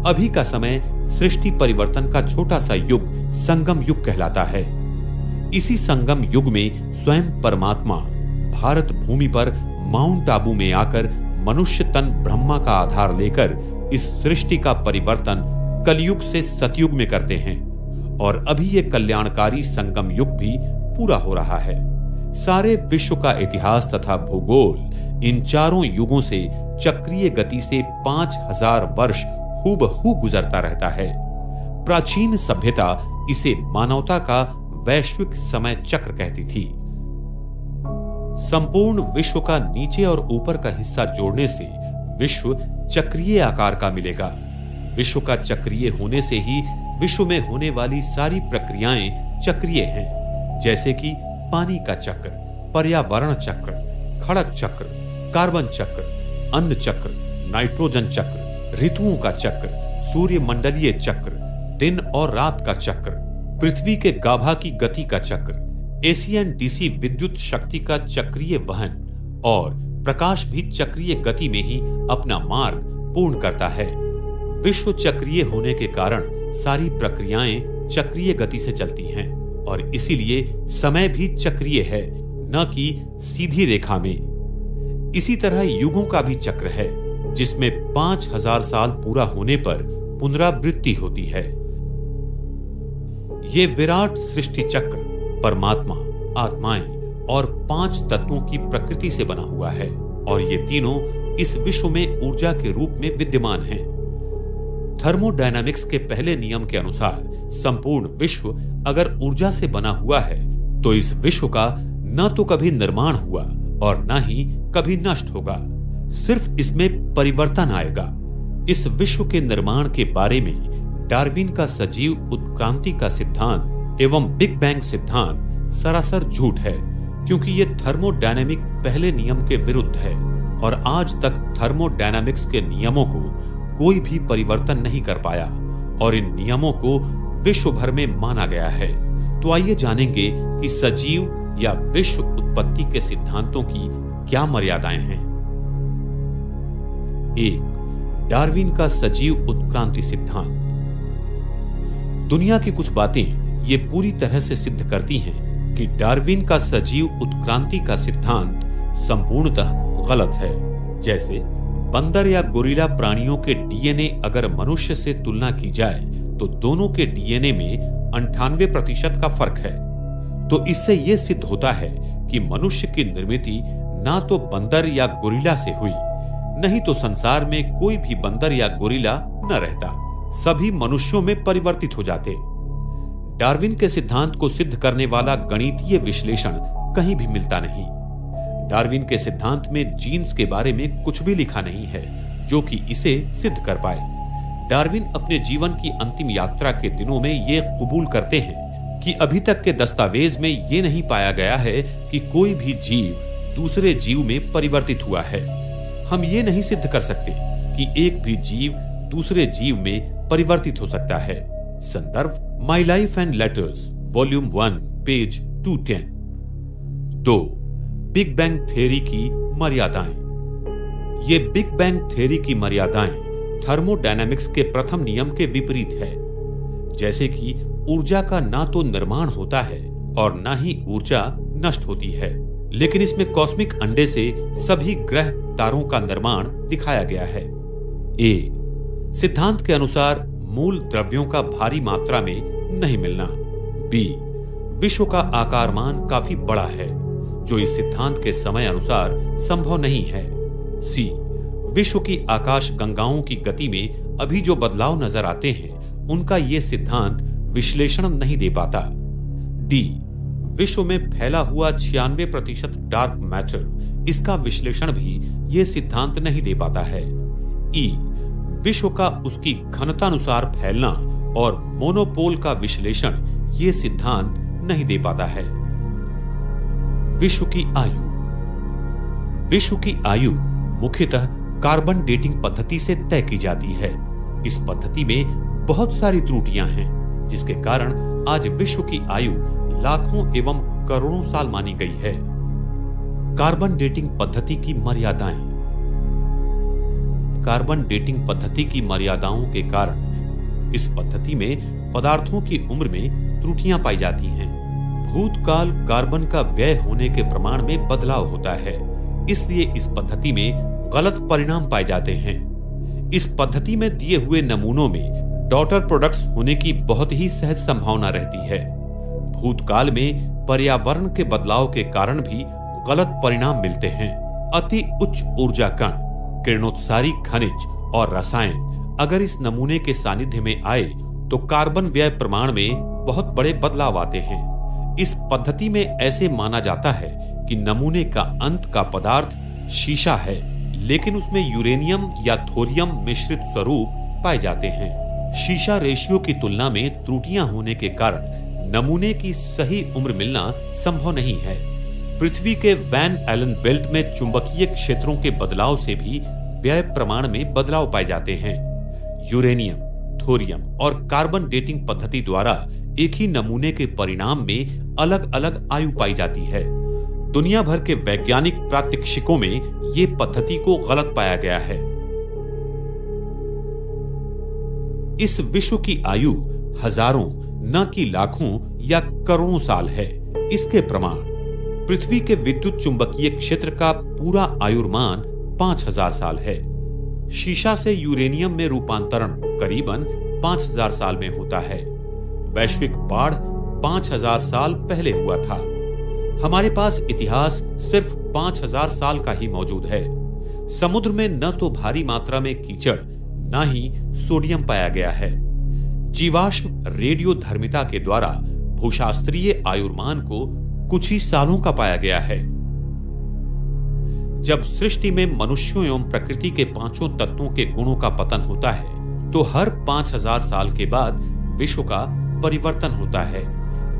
अभी का समय सृष्टि परिवर्तन का छोटा सा युग संगम युग कहलाता है। इसी संगम युग में स्वयं परमात्मा भारत भूमि पर माउंट आबू में आकर मनुष्य तन ब्रह्मा का आधार लेकर इस सृष्टि का परिवर्तन कलयुग से सतयुग में करते हैं और अभी ये कल्याणकारी संगम युग भी पूरा हो रहा है। सारे विश्व का इतिहास तथा भूगोल इन चारों युगों से चक्रीय गति से 5000 वर्ष हूबहू गुजरता रहता है। प्राचीन सभ्यता इसे मानवता का वैश्विक समय चक्र कहती थी। संपूर्ण विश्व का नीचे और ऊपर का हिस्सा जोड़ने से विश्व चक्रीय आकार का मिलेगा। विश्व का चक्रीय होने से ही विश्व में होने वाली सारी प्रक्रियाएं चक्रीय हैं, जैसे कि पानी का चक्र, पर्यावरण चक्र, खड़क चक्र, कार्बन चक्र, अन्न चक्र, नाइट्रोजन चक्र, ऋतुओं का चक्र, सूर्यमंडलीय चक्र, दिन और रात का चक्र, पृथ्वी के गाभा की गति का चक्र, एसीएन डीसी विद्युत शक्ति का चक्रीय वहन और प्रकाश भी चक्रीय गति में ही अपना मार्ग पूर्ण करता है। विश्व चक्रीय होने के कारण सारी प्रक्रियाएं चक्रीय गति से चलती हैं और इसीलिए समय भी चक्रीय है, न कि सीधी रेखा में। इसी तरह युगों का भी चक्र है, जिसमें 5000 साल पूरा होने पर पुनरावृत्ति होती है। ये विराट सृष्टि चक्र परमात्मा, आत्माएं और 5 तत्वों की प्रकृति से बना हुआ है और ये तीनों इस विश्व में ऊर्जा के रूप में विद्यमान हैं। थर्मोडायनामिक्स के पहले नियम के अनुसार संपूर्ण विश्व अगर ऊर्जा से बना हुआ है तो इस विश्व का न तो कभी निर्माण हुआ और न ही कभी नष्ट होगा, सिर्फ इसमें परिवर्तन आएगा। इस विश्व के निर्माण के बारे में डार्विन का सजीव उत्क्रांति का सिद्धांत एवं बिग बैंग सिद्धांत सरासर झूठ है, क्योंकि ये थर्मोडायनामिक पहले नियम के विरुद्ध है और आज तक थर्मोडायनामिक्स के नियमों को कोई भी परिवर्तन नहीं कर पाया और इन नियमों को विश्व भर में माना गया है। तो आइए जानेंगे कि सजीव या विश्व उत्पत्ति के सिद्धांतों की क्या मर्यादाएं हैं। 1. डार्विन का सजीव उत्क्रांति सिद्धांत। दुनिया की कुछ बातें ये पूरी तरह से सिद्ध करती हैं कि डार्विन का सजीव उत्क्रांति का सिद्धांत संपूर्णतः गलत है। जैसे बंदर या गोरिल्ला प्राणियों के डीएनए अगर मनुष्य से तुलना की जाए तो दोनों के डीएनए में 98% का फर्क है। तो इससे यह सिद्ध होता है कि मनुष्य की निर्मिति ना तो बंदर या गोरिल्ला से हुई, नहीं तो संसार में कोई भी बंदर या गोरिल्ला न रहता, सभी मनुष्यों में परिवर्तित हो जाते। डार्विन के सिद्धांत को सिद्ध करने वाला गणितीय विश्लेषण कहीं भी मिलता नहीं। डार्विन के सिद्धांत में जीन्स के बारे में कुछ भी लिखा नहीं है जो कि इसे सिद्ध कर पाए। डार्विन अपने जीवन की अंतिम यात्रा के दिनों में ये कबूल करते हैं कि अभी तक के दस्तावेज में ये नहीं पाया गया है कि कोई भी जीव दूसरे जीव में परिवर्तित हुआ है। हम ये नहीं सिद्ध कर सकते कि एक भी जीव दूसरे जीव में परिवर्तित हो सकता है। संदर्भ my life and letters volume 1 page 210। 2. Big bang theory की मर्यादाएं। ये बिग बैंग थ्योरी की मर्यादाएं थर्मोडायनामिक्स के प्रथम नियम के विपरीत है। जैसे कि ऊर्जा का ना तो निर्माण होता है और ना ही ऊर्जा नष्ट होती है, लेकिन इसमें कॉस्मिक अंडे से सभी ग्रह तारों का निर्माण दिखाया गया है। ए. सिद्धांत के अनुसार मूल द्रव्यों का भारी मात्रा में नहीं मिलना। बी. विश्व का आकारमान काफी बड़ा है जो इस सिद्धांत के समय अनुसार संभव नहीं है। सी. विश्व की आकाश गंगाओं की गति में अभी जो बदलाव नजर आते हैं उनका यह सिद्धांत विश्लेषण नहीं दे पाता। डी. विश्व में फैला हुआ 96% डार्क मैटर, इसका विश्लेषण भी यह सिद्धांत नहीं दे पाता है। ई. विश्व का उसकी घनतानुसार फैलना और मोनोपोल का विश्लेषण यह सिद्धांत नहीं दे पाता है। विश्व की आयु। विश्व की आयु मुख्यतः कार्बन डेटिंग पद्धति से तय की जाती है। इस पद्धति में बहुत सारी त्रुटियां हैं जिसके कारण आज विश्व की आयु लाखों एवं करोड़ों साल मानी गई है। कार्बन डेटिंग पद्धति की मर्यादाएं। कार्बन डेटिंग पद्धति की मर्यादाओं के कारण इस पद्धति में पदार्थों की उम्र में त्रुटियां पाई जाती हैं। भूतकाल कार्बन का व्यय होने के प्रमाण में बदलाव होता है, इसलिए इस पद्धति में गलत परिणाम पाए जाते हैं। इस पद्धति में दिए हुए नमूनों में डॉटर प्रोडक्ट्स होने की बहुत ही सहज संभावना रहती है। भूतकाल में पर्यावरण के बदलाव के कारण भी गलत परिणाम मिलते हैं। अति उच्च ऊर्जा कण, किरणोत्सारी खनिज और रसायन अगर इस नमूने के सानिध्य में आए तो कार्बन व्यय प्रमाण में बहुत बड़े बदलाव आते हैं। इस पद्धति में ऐसे माना जाता है कि नमूने का अंत का पदार्थ शीशा है, लेकिन उसमें यूरेनियम या थोरियम मिश्रित स्वरूप पाए जाते हैं। शीशा रेशियो की तुलना में त्रुटियां होने के कारण नमूने की सही उम्र मिलना संभव नहीं है। पृथ्वी के वैन एलन बेल्ट में चुंबकीय क्षेत्रों के बदलाव से भी व्यय प्रमाण में बदलाव पाए जाते हैं। यूरेनियम, थोरियम और कार्बन डेटिंग पद्धति द्वारा एक ही नमूने के परिणाम में अलग अलग आयु पाई जाती है। दुनिया भर के वैज्ञानिक प्रात्यक्षिकों में ये पद्धति को गलत पाया गया है। इस विश्व की आयु हजारों न कि लाखों या करोड़ों साल है। इसके प्रमाण पृथ्वी के विद्युत चुंबकीय क्षेत्र का पूरा आयुर्मान 5000 साल है। शीशा से यूरेनियम में रूपांतरण करीबन 5000 साल में होता है। वैश्विक बाढ़ 5000 साल पहले हुआ था। हमारे पास इतिहास सिर्फ 5000 साल का ही मौजूद है। समुद्र में न तो भारी मात्रा में कीचड़ न ही सोडियम पाया गया है। जीवाश्म रेडियोधर्मिता के द्वारा भूशास्त्रीय आयुर्मान को कुछ ही सालों का पाया गया है। जब सृष्टि में मनुष्यों एवं प्रकृति के पांचों तत्वों के गुणों का पतन होता है तो हर 5000 साल के बाद विश्व का परिवर्तन होता है।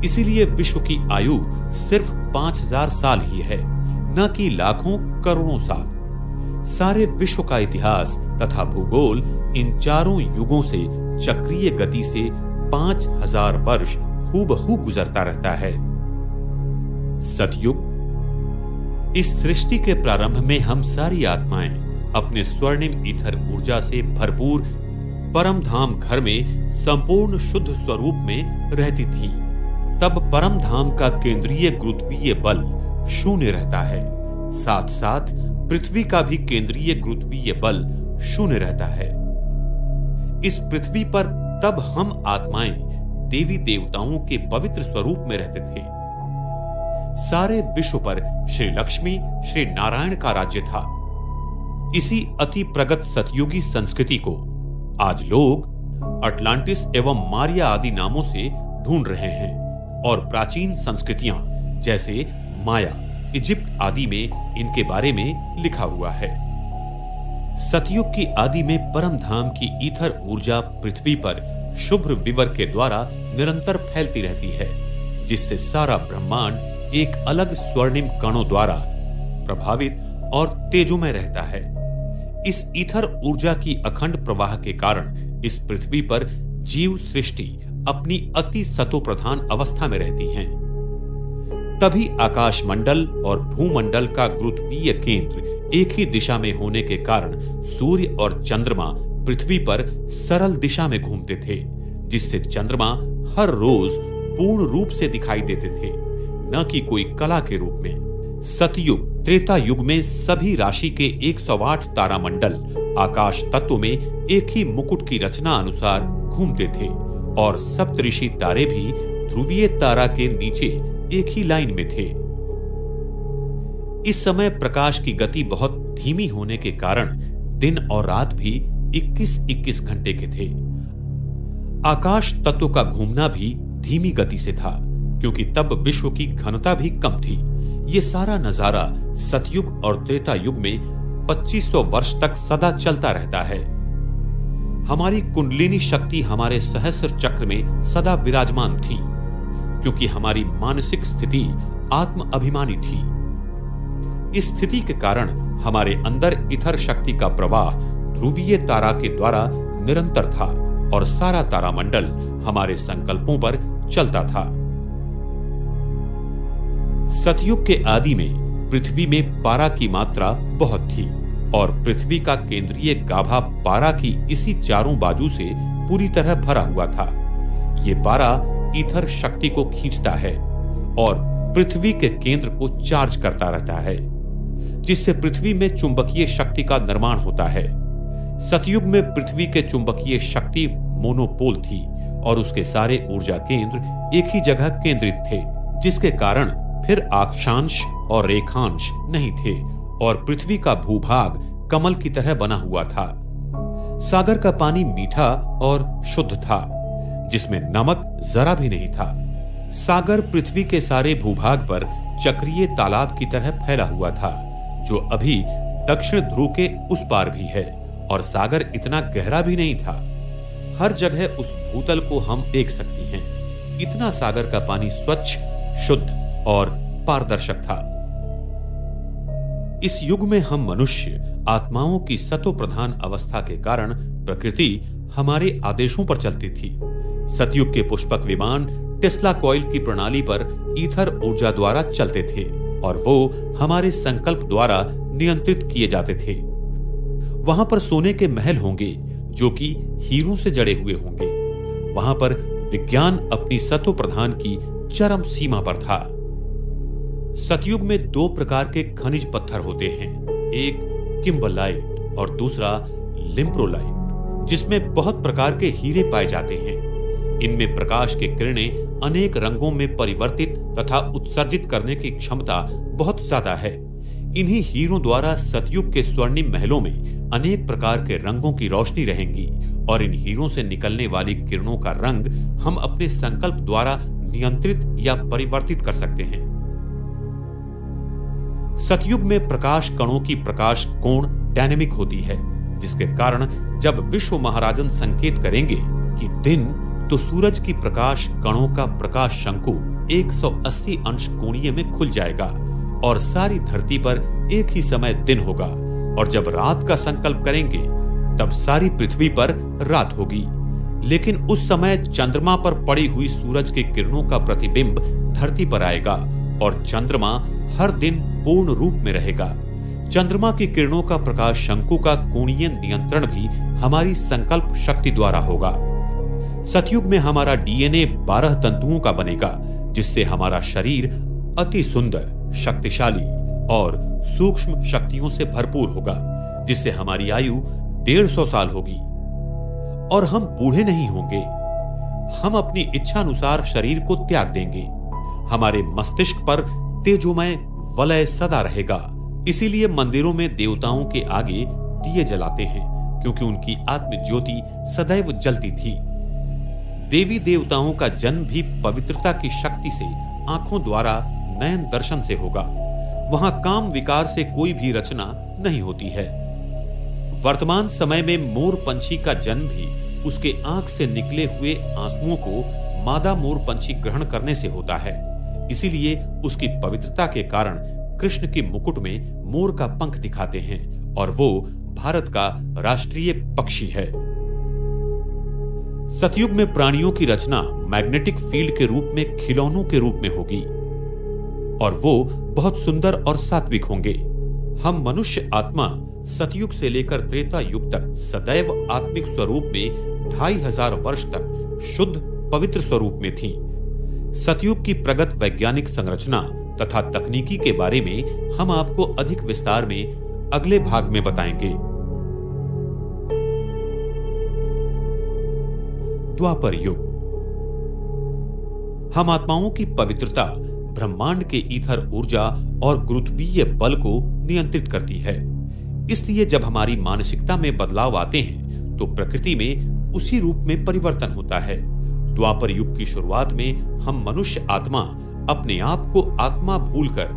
इसीलिए विश्व की आयु सिर्फ 5000 साल ही है, न कि लाखों करोड़ों साल। सारे विश्व का इतिहास तथा भूगोल इन चारों युगों से चक्रीय गति से 5000 वर्ष हूबहू गुजरता रहता है। सतयुग। इस सृष्टि के प्रारंभ में हम सारी आत्माएं अपने स्वर्णिम ईथर ऊर्जा से भरपूर परम धाम घर में संपूर्ण शुद्ध स्वरूप में रहती थीं। तब परम धाम का केंद्रीय गुरुत्वीय बल शून्य रहता है। साथ साथ पृथ्वी का भी केंद्रीय गुरुत्वीय बल शून्य रहता है। इस पृथ्वी पर तब हम आत्माएं देवी देवताओं के पवित्र स्वरूप में रहते थे। सारे विश्व पर श्री लक्ष्मी, श्री नारायण का राज्य था। इसी अति प्रगत सतयुगी संस्कृति को आज लोग अटलांटिस एवं मारिया आदि नामों से ढूंढ रहे हैं और प्राचीन संस्कृतियां जैसे माया, इजिप्ट आदि में इनके बारे में लिखा हुआ है। सतयुग की आदि में परम धाम की ईथर ऊर्जा पृथ्वी पर शुभ्र विवर के द्वारा निरंतर फैलती रहती है, जिससे सारा ब्रह्मांड एक अलग स्वर्णिम कणों द्वारा प्रभावित और तेजोमय रहता है। इस ईथर ऊर्जा की अखंड प्रवाह के कारण इस पृथ्वी पर जीव सृष्टि अपनी अति सतोप्रधान अवस्था में रहती है। तभी आकाश मंडल और भूमंडल का गुरुत्वीय केंद्र एक ही दिशा में होने के कारण सूर्य और चंद्रमा पृथ्वी पर सरल दिशा में घूमते थे, जिससे चंद्रमा हर रोज पूर्ण रूप से दिखाई देते थे, न कि कोई कला के रूप में। सतयुग त्रेता युग में सभी राशि के 108 तारामंडल आकाश तत्व में एक ही मुकुट की रचना अनुसार घूमते थे और सप्तऋषि तारे भी ध्रुवीय तारा के नीचे एक ही लाइन में थे। इस समय प्रकाश की गति बहुत धीमी होने के कारण दिन और रात भी 21-21 घंटे के थे। आकाश तत्व का घूमना भी धीमी गति से था, क्योंकि तब विश्व की घनता भी कम थी। ये सारा नजारा सतयुग और त्रेता युग में 2500 वर्ष तक सदा चलता रहता है। हमारी कुंडलिनी शक्ति हमारे सहस्र चक्र में सदा विराजमान थी, क्योंकि हमारी मानसिक स्थिति आत्म अभिमानी थी। इस स्थिति के कारण हमारे अंदर इथर शक्ति का प्रवाह ध्रुवीय तारा के द्वारा निरंतर था और सारा तारामंडल हमारे संकल्पों पर चलता था। सतयुग के आदि में पृथ्वी में पारा की मात्रा बहुत थी और पृथ्वी का केंद्रीय गाभा पारा की इसी चारों बाजू से पूरी तरह भरा हुआ था। ये पारा ईथर शक्ति को खींचता है और पृथ्वी के केंद्र को चार्ज करता रहता है, जिससे पृथ्वी में चुंबकीय शक्ति का निर्माण होता है। सतयुग में पृथ्वी के चुंबकीय शक्ति मोनोपोल थी और उसके सारे ऊर्जा केंद्र एक ही जगह केंद्रित थे, जिसके कारण फिर अक्षांश और रेखांश नहीं थे और पृथ्वी का भूभाग कमल की तरह बना हुआ था। सागर का पानी मीठा और शुद्ध था, जिसमें नमक जरा भी नहीं था। सागर पृथ्वी के सारे भूभाग पर चक्रीय तालाब की तरह फैला हुआ था, जो अभी दक्षिण ध्रुव के उस पार भी है, और सागर इतना गहरा भी नहीं था। हर जगह उस भूतल को हम देख सकती हैं। इतना सागर का पानी स्वच्छ, शुद्ध और पारदर्शक था। इस युग में हम मनुष्य आत्माओं की सतो प्रधान अवस्था के कारण प्रकृति हमारे आदेशों पर चलती थी। सतयुग के पुष्पक विमान टेस्ला कॉइल की प्रणाली पर ईथर ऊर्जा द्वारा चलते थे और वो हमारे संकल्प द्वारा नियंत्रित किए जाते थे। वहां पर सोने के महल होंगे जो कि हीरों से जड़े हुए होंगे। वहां पर विज्ञान अपनी सतो प्रधान की चरम सीमा पर था। सतयुग में दो प्रकार के खनिज पत्थर होते हैं, एक किम्बरलाइट और दूसरा लिम्प्रोलाइट, जिसमें बहुत प्रकार के हीरे पाए जाते हैं। इनमें प्रकाश की किरणें अनेक रंगों में परिवर्तित तथा उत्सर्जित करने की क्षमता बहुत ज्यादा है। इन्हीं हीरों द्वारा सतयुग के स्वर्णिम महलों में अनेक प्रकार के रंगों की रोशनी रहेंगी और इन हीरों से निकलने वाली किरणों का रंग हम अपने संकल्प द्वारा नियंत्रित या परिवर्तित कर सकते हैं। सतयुग में प्रकाश कणों की प्रकाश कोण डायनेमिक होती है, जिसके कारण जब विश्व महाराजन संकेत करेंगे कि दिन, तो सूरज की प्रकाश कणों का प्रकाश शंकु 180 अंश कोणीय में खुल जाएगा और सारी धरती पर एक ही समय दिन होगा। और जब रात का संकल्प करेंगे तब सारी पृथ्वी पर रात होगी। लेकिन उस समय चंद्रमा पर पड़ी हुई सूरज की किरणों का प्रतिबिंब धरती पर आएगा और चंद्रमा हर दिन पूर्ण रूप में रहेगा। चंद्रमा की किरणों का प्रकाश शंकु का कोणीय नियंत्रण भी हमारी संकल्प शक्ति द्वारा होगा। सतयुग में हमारा डीएनए 12 तंतुओं का बनेगा, जिससे हमारा शरीर अति सुंदर, शक्तिशाली और सूक्ष्म शक्तियों से भरपूर होगा, जिससे हमारी आयु 150 साल होगी और हम बूढ़े नहीं होंगे। हम अपनी इच्छानुसार शरीर को त्याग देंगे। हमारे मस्तिष्क पर तेजोमय वलय सदा रहेगा। इसीलिए मंदिरों में देवताओं के आगे दिए जलाते हैं, क्योंकि उनकी आत्म ज्योति सदैव जलती थी। देवी देवताओं का जन्म भी पवित्रता की शक्ति से आंखों द्वारा नयन दर्शन से होगा। वहां काम विकार से कोई भी रचना नहीं होती है। वर्तमान समय में मोर पंछी का जन्म भी उसके आंख से निकले हुए आंसुओं को मादा मोर पंछी ग्रहण करने से होता है। इसीलिए उसकी पवित्रता के कारण कृष्ण के मुकुट में मोर का पंख दिखाते हैं और वो भारत का राष्ट्रीय पक्षी है। सतयुग में प्राणियों की रचना मैग्नेटिक फील्ड के रूप में खिलौनों के रूप में होगी और वो बहुत सुंदर और सात्विक होंगे। हम मनुष्य आत्मा सतयुग से लेकर त्रेता युग तक सदैव आत्मिक स्वरूप में 2500 वर्ष तक शुद्ध पवित्र स्वरूप में थी। सतयुग की प्रगत वैज्ञानिक संरचना तथा तकनीकी के बारे में हम आपको अधिक विस्तार में अगले भाग में बताएंगे। द्वापर युग। हम आत्माओं की पवित्रता ब्रह्मांड के ईथर ऊर्जा और गुरुत्वीय बल को नियंत्रित करती है। इसलिए जब हमारी मानसिकता में बदलाव आते हैं तो प्रकृति में उसी रूप में परिवर्तन होता है। द्वापर युग की शुरुआत में हम मनुष्य आत्मा अपने आप को आत्मा भूलकर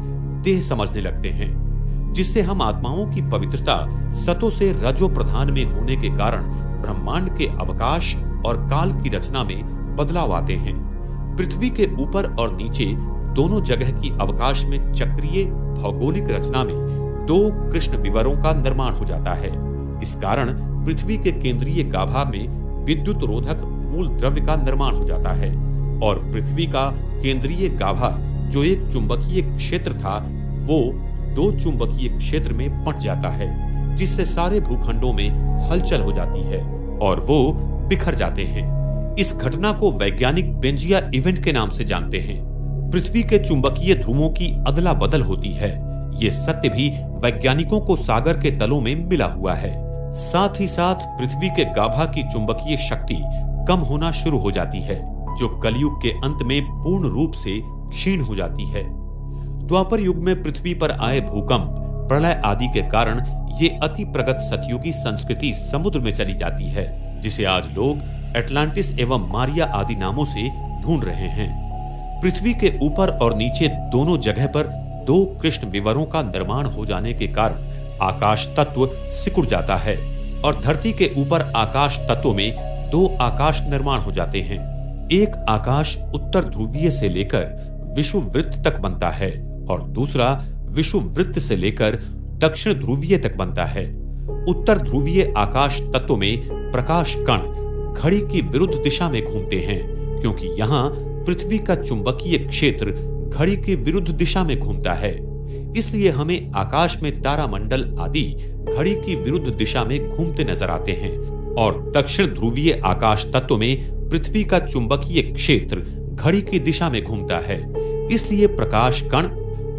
देह समझने लगते हैं, जिससे हम आत्माओं की पवित्रता सतो से रजो प्रधान में होने के कारण ब्रह्मांड के अवकाश और काल की रचना में बदलाव आते हैं। पृथ्वी के ऊपर और नीचे दोनों जगह की अवकाश में चक्रीय भौगोलिक रचना में 2 कृष्ण विवरों का निर्माण हो जाता है। इस कारण पृथ्वी के केंद्रीय गाभा में विद्युत रोधक मूल द्रव्य का निर्माण हो जाता है और पृथ्वी का केंद्रीय गाभा जो एक चुंबकीय क्षेत्र था वो दो चुंबकीय क्षेत्र में बंट जाता है, जिससे सारे भूखंडों में हलचल हो जाती है और वो बिखर जाते हैं। इस घटना को वैज्ञानिक पेंजिया इवेंट के नाम से जानते हैं। पृथ्वी के चुंबकीय ध्रुवों की अदला बदल होती है। ये सत्य भी वैज्ञानिकों को सागर के तलों में मिला हुआ है। साथ ही साथ पृथ्वी के गाभा की चुंबकीय शक्ति कम होना शुरू हो जाती है, जो कलयुग के अंत में पूर्ण रूप से क्षीण हो जाती है। द्वापर युग में पृथ्वी पर आए भूकंप, प्रलय आदि के कारण ये अति प्रगत सतयुगी संस्कृति समुद्र में चली जाती है, जिसे आज लोग एटलांटिस एवं मारिया आदि नामों से ढूंढ रहे हैं। पृथ्वी के ऊपर और नीचे दोनों जगह पर दो कृष्ण विवरों का निर्माण हो जाने के कारण आकाश तत्व सिकुड़ जाता है और धरती के ऊपर आकाश तत्व में दो आकाश निर्माण हो जाते हैं। एक आकाश उत्तर ध्रुवीय से लेकर विषुववृत्त तक बनता है और दूसरा विषुववृत्त से लेकर दक्षिण ध्रुवीय तक बनता है। उत्तर ध्रुवीय आकाश तत्व में प्रकाश कण घड़ी की विरुद्ध दिशा में घूमते हैं, क्योंकि यहाँ पृथ्वी का चुंबकीय क्षेत्र घड़ी के विरुद्ध दिशा में घूमता है। इसलिए हमें आकाश में तारामंडल आदि घड़ी की विरुद्ध दिशा में घूमते नजर आते हैं और दक्षिण ध्रुवीय आकाश तत्व में पृथ्वी का चुंबकीय क्षेत्र घड़ी की दिशा में घूमता है। इसलिए प्रकाश कण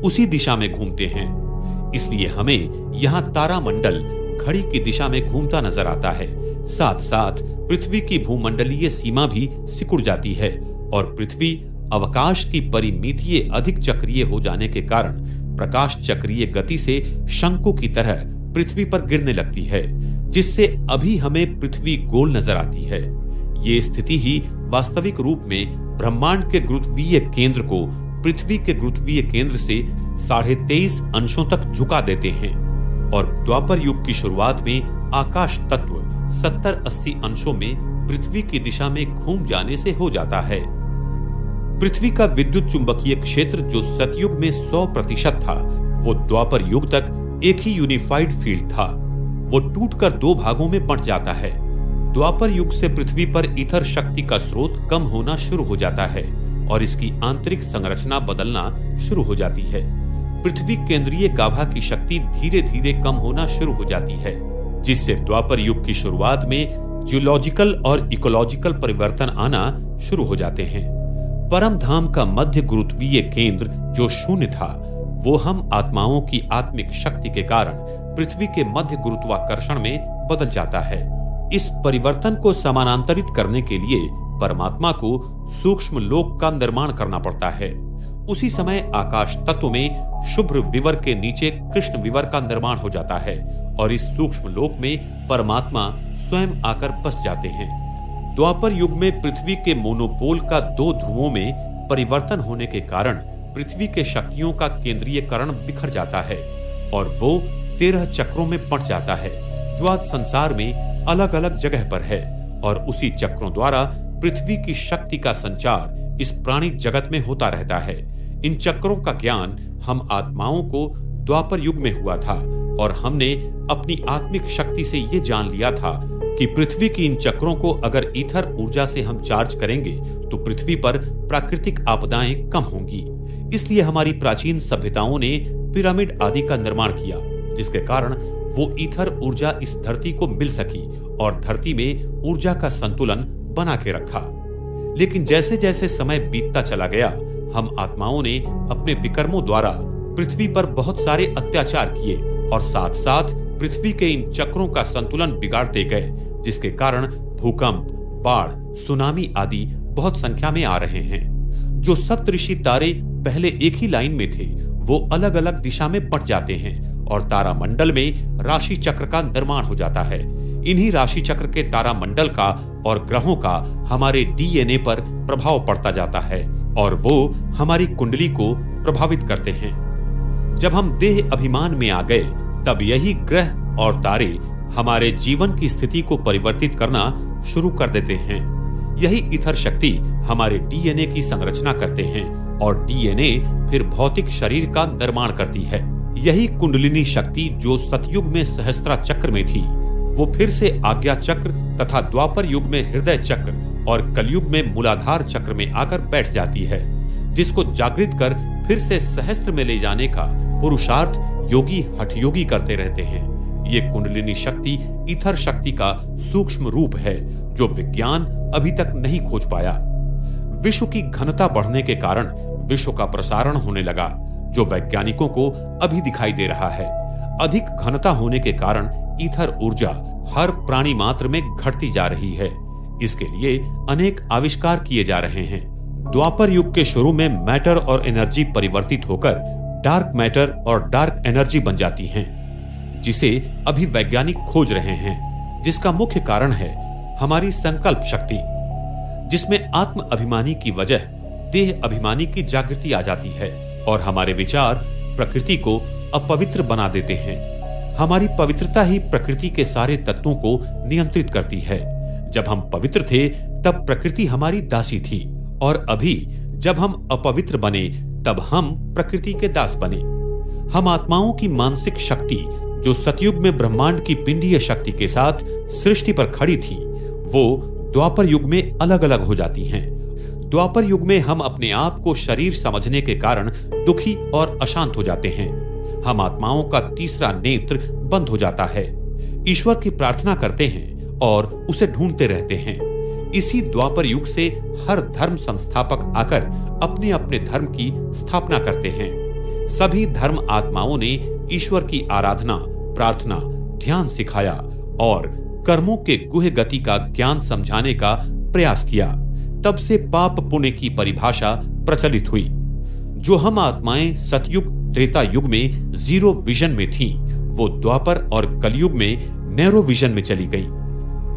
उसी दिशा में घूमते हैं। इसलिए हमें यहाँ तारामंडल घड़ी की दिशा में घूमता नजर आता है। साथ साथ पृथ्वी की भूमंडलीय सीमा भी सिकुड़ जाती है और पृथ्वी अवकाश की परिमितीय अधिक चक्रीय हो जाने के कारण प्रकाश चक्रीय गति से शंकु की तरह पृथ्वी पर गिरने लगती है, जिससे अभी हमें पृथ्वी गोल नजर आती है। ये स्थिति ही वास्तविक रूप में ब्रह्मांड के गुरुत्वीय केंद्र को पृथ्वी के गुरुत्वीय केंद्र से 23.5 अंशों तक झुका देते हैं और द्वापर युग की शुरुआत में आकाश तत्व 70-80 अंशों में पृथ्वी की दिशा में घूम जाने से हो जाता है। पृथ्वी का विद्युत चुंबकीय क्षेत्र जो सतयुग में 100% था, वो द्वापर युग तक एक ही यूनिफाइड फील्ड था। वो टूटकर दो भागों में बंट जाता है। द्वापर युग से पृथ्वी पर ईथर शक्ति का स्रोत कम होना शुरू हो जाता है और इसकी आंतरिक संरचना बदलना शुरू हो जाती है। पृथ्वी केंद्रीय गाभा की शक्ति धीरे धीरे कम होना शुरू हो जाती है, जिससे द्वापर युग की शुरुआत में जियोलॉजिकल और इकोलॉजिकल परिवर्तन आना शुरू हो जाते हैं। परम धाम का मध्य गुरुत्वीय केंद्र जो शून्य था, वो हम आत्माओं की आत्मिक शक्ति के कारण पृथ्वी के मध्य गुरुत्वाकर्षण में बदल जाता है। इस परिवर्तन को समानांतरित करने के लिए परमात्मा को सूक्ष्म लोक का निर्माण करना पड़ता है। उसी समय आकाश तत्व में शुभ्र विवर के नीचे कृष्ण विवर का निर्माण हो जाता है और इस सूक्ष्म लोक में परमात्मा स्वयं आकर बस जाते हैं। द्वापर युग में पृथ्वी के मोनोपोल का दो ध्रुवों में परिवर्तन होने के कारण पृथ्वी के शक्तियों का केंद्रीयकरण बिखर जाता है और वो 13 चक्रों में बंट जाता है, जो आज संसार में अलग अलग जगह पर है और उसी चक्रों द्वारा पृथ्वी की शक्ति का संचार इस प्राणी जगत में होता रहता है। इन चक्रों का ज्ञान हम आत्माओं को द्वापर युग में हुआ था और हमने अपनी आत्मिक शक्ति से ये जान लिया था कि पृथ्वी की इन चक्रों को अगर ईथर ऊर्जा से हम चार्ज करेंगे तो पृथ्वी पर प्राकृतिक आपदाएं कम होंगी। इसलिए हमारी प्राचीन सभ्यताओं ने पिरामिड आदि का निर्माण किया, जिसके कारण वो ईथर ऊर्जा इस धरती को मिल सकी और धरती में ऊर्जा का संतुलन बना के रखा। लेकिन जैसे जैसे समय बीतता चला गया, हम आत्माओं ने अपने विकर्मों द्वारा पृथ्वी पर बहुत सारे अत्याचार किए और साथ साथ पृथ्वी के इन चक्रों का संतुलन बिगाड़ते गए, जिसके कारण भूकंप, बाढ़, सुनामी आदि बहुत संख्या में आ रहे हैं। जो सप्तऋषि तारे पहले एक ही लाइन में थे, वो अलग अलग दिशा में बंट जाते हैं और तारामंडल में राशि चक्र का निर्माण हो जाता है। इन्हीं राशि चक्र के तारामंडल का और ग्रहों का हमारे डीएनए पर प्रभाव पड़ता जाता है और वो हमारी कुंडली को प्रभावित करते हैं। जब हम देह अभिमान में आ गए, तब यही ग्रह और तारे हमारे जीवन की स्थिति को परिवर्तित करना शुरू कर देते हैं। यही ईथर शक्ति हमारे डीएनए की संरचना करते हैं और डीएनए फिर भौतिक शरीर का निर्माण करती है। यही कुंडलिनी शक्ति जो सतयुग में सहस्त्रा चक्र में थी, वो फिर से आज्ञा चक्र तथा द्वापर युग में हृदय चक्र और कलयुग में मूलाधार चक्र में आकर बैठ जाती है, जिसको जागृत कर फिर से सहस्त्र में ले जाने का पुरुषार्थ योगी हठयोगी करते रहते हैं। ये कुंडलिनी शक्ति ईथर शक्ति का सूक्ष्म रूप है जो विज्ञान अभी तक नहीं खोज पाया। विश्व की घनता बढ़ने के कारण विश्व का प्रसारण होने लगा, जो वैज्ञानिकों को अभी दिखाई दे रहा है। अधिक घनता होने के कारण ईथर ऊर्जा हर प्राणी मात्र में घटती जा रही है। इसके लिए अनेक आविष्कार किए जा रहे हैं। द्वापर युग के शुरू में मैटर और एनर्जी परिवर्तित होकर डार्क मैटर और डार्क एनर्जी बन जाती हैं, जिसे अभी वैज्ञानिक खोज रहे हैं। जिसका मुख्य कारण है हमारी संकल्प शक्ति, जिसमें आत्म अभिमानी की वजह देह अभिमानी की जागृति आ जाती है और हमारे विचार प्रकृति को अपवित्र बना देते हैं। हमारी पवित्रता ही प्रकृति के सारे तत्वों को नियंत्रित करती है। जब हम पवित्र थे तब प्रकृति हमारी दासी थी, और अभी जब हम अपवित्र बने तब हम प्रकृति के दास बने। हम आत्माओं की मानसिक शक्ति जो सतयुग में ब्रह्मांड की पिंडीय शक्ति के साथ सृष्टि पर खड़ी थी, वो द्वापर युग में अलग अलग हो जाती हैं। द्वापर युग में हम अपने आप को शरीर समझने के कारण दुखी और अशांत हो जाते हैं। हम आत्माओं का तीसरा नेत्र बंद हो जाता है। ईश्वर की प्रार्थना करते हैं और उसे ढूंढते रहते हैं। इसी द्वापर युग से हर धर्म संस्थापक आकर अपने अपने धर्म की स्थापना करते हैं। सभी धर्म आत्माओं ने ईश्वर की आराधना, प्रार्थना, ध्यान सिखाया और कर्मों के गुह्य गति का ज्ञान समझाने का प्रयास किया। तब से पाप पुण्य की परिभाषा प्रचलित हुई। जो हम आत्माएं सतयुग त्रेता युग में जीरो विजन में थीं, वो द्वापर और कलयुग में नैरो विजन में चली गई।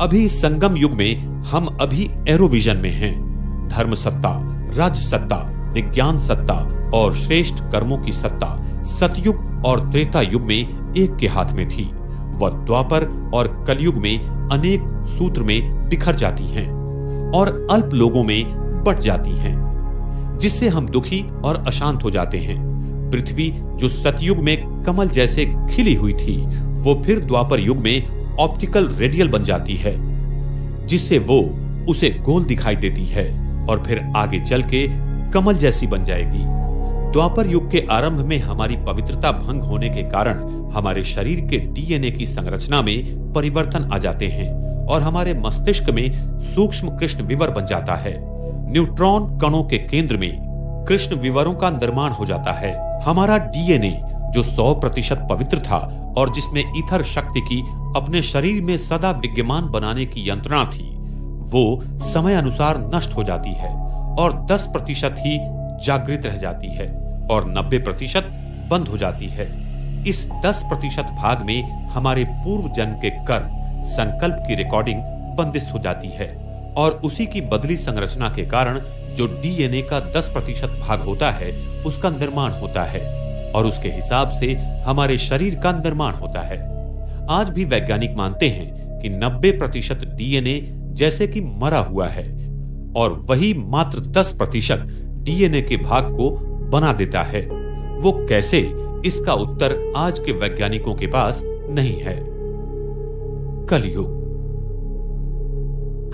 अभी संगम युग में हम अभी एरो विजन में हैं। धर्म सत्ता, राज सत्ता, विज्ञान सत्ता और श्रेष्ठ कर्मों की सत्ता सतयुग और त्रेता युग में एक के हाथ में थी। वह द्वापर और कलयुग में अनेक सूत्र में बिखर जाती हैं और अल्प लोगों में बट जाती हैं, जिससे हम दुखी और अशांत हो जाते हैं। पृथ्वी जो सतयुग में कमल जैसे खिली हुई थी, वो फिर द्वापर युग में ऑप्टिकल रेडियल बन जाती है, जिससे वो उसे गोल दिखाई देती है और फिर आगे चल के कमल जैसी बन जाएगी। द्वापर युग के आरंभ में हमारी पवित्रता भंग होने के कारण हमारे शरीर के डीएनए की संरचना में परिवर्तन आ जाते हैं और हमारे मस्तिष्क में सूक्ष्म कृष्ण विवर बन जाता है। न्यूट्रॉन कणों के केंद्र में कृष्ण विवरों का निर्माण हो जाता है। हमारा डीएनए जो 100% पवित्र था और जिसमें ईथर शक्ति की अपने शरीर में सदा विद्यमान बनाने की यंत्रणा थी, वो समय अनुसार नष्ट हो जाती है और 10% ही जागृत रह जाती है और 90% बंद हो जाती है। इस 10% भाग में हमारे पूर्व जन्म के कर्म संकल्प की रिकॉर्डिंग बंदिस्त हो जाती है और उसी की बदली संरचना के कारण जो डीएनए का 10% भाग होता है उसका निर्माण होता है और उसके हिसाब से हमारे शरीर का निर्माण होता है। आज भी वैज्ञानिक मानते हैं कि 90% डीएनए जैसे कि मरा हुआ है और वही मात्र 10% डीएनए के भाग को बना देता है। वो कैसे, इसका उत्तर आज के वैज्ञानिकों के पास नहीं है। कलयुग।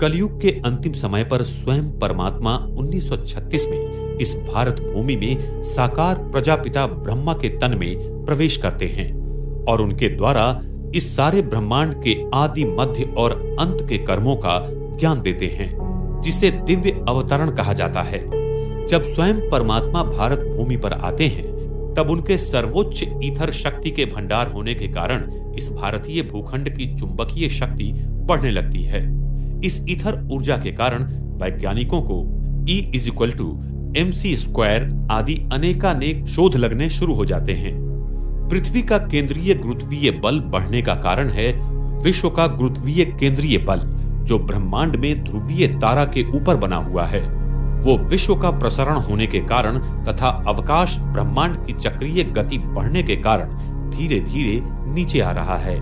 कलयुग के अंतिम समय पर स्वयं परमात्मा 1936 में इस भारत भूमि में साकार प्रजापिता ब्रह्मा के तन में प्रवेश करते हैं और उनके द्वारा इस सारे ब्रह्मांड के आदि, मध्य और अंत के कर्मों का ज्ञान देते हैं, जिसे दिव्य अवतरण कहा जाता है। जब स्वयं परमात्मा भारत भूमि पर आते हैं तब उनके सर्वोच्च ईथर शक्ति के भंडार होने के कारण इस भारतीय भूखंड की चुंबकीय शक्ति बढ़ने लगती है। इस ईथर ऊर्जा के कारण वैज्ञानिकों को E=mc² आदि अनेकानेक शोध लगने शुरू हो जाते हैं। पृथ्वी का केंद्रीय गुरुत्वीय बल बढ़ने का कारण है विश्व का गुरुत्वीय केंद्रीय बल, जो ब्रह्मांड में ध्रुवीय तारा के ऊपर बना हुआ है। वो विश्व का प्रसरण होने के कारण तथा अवकाश ब्रह्मांड की चक्रीय गति बढ़ने के कारण धीरे धीरे नीचे आ रहा है।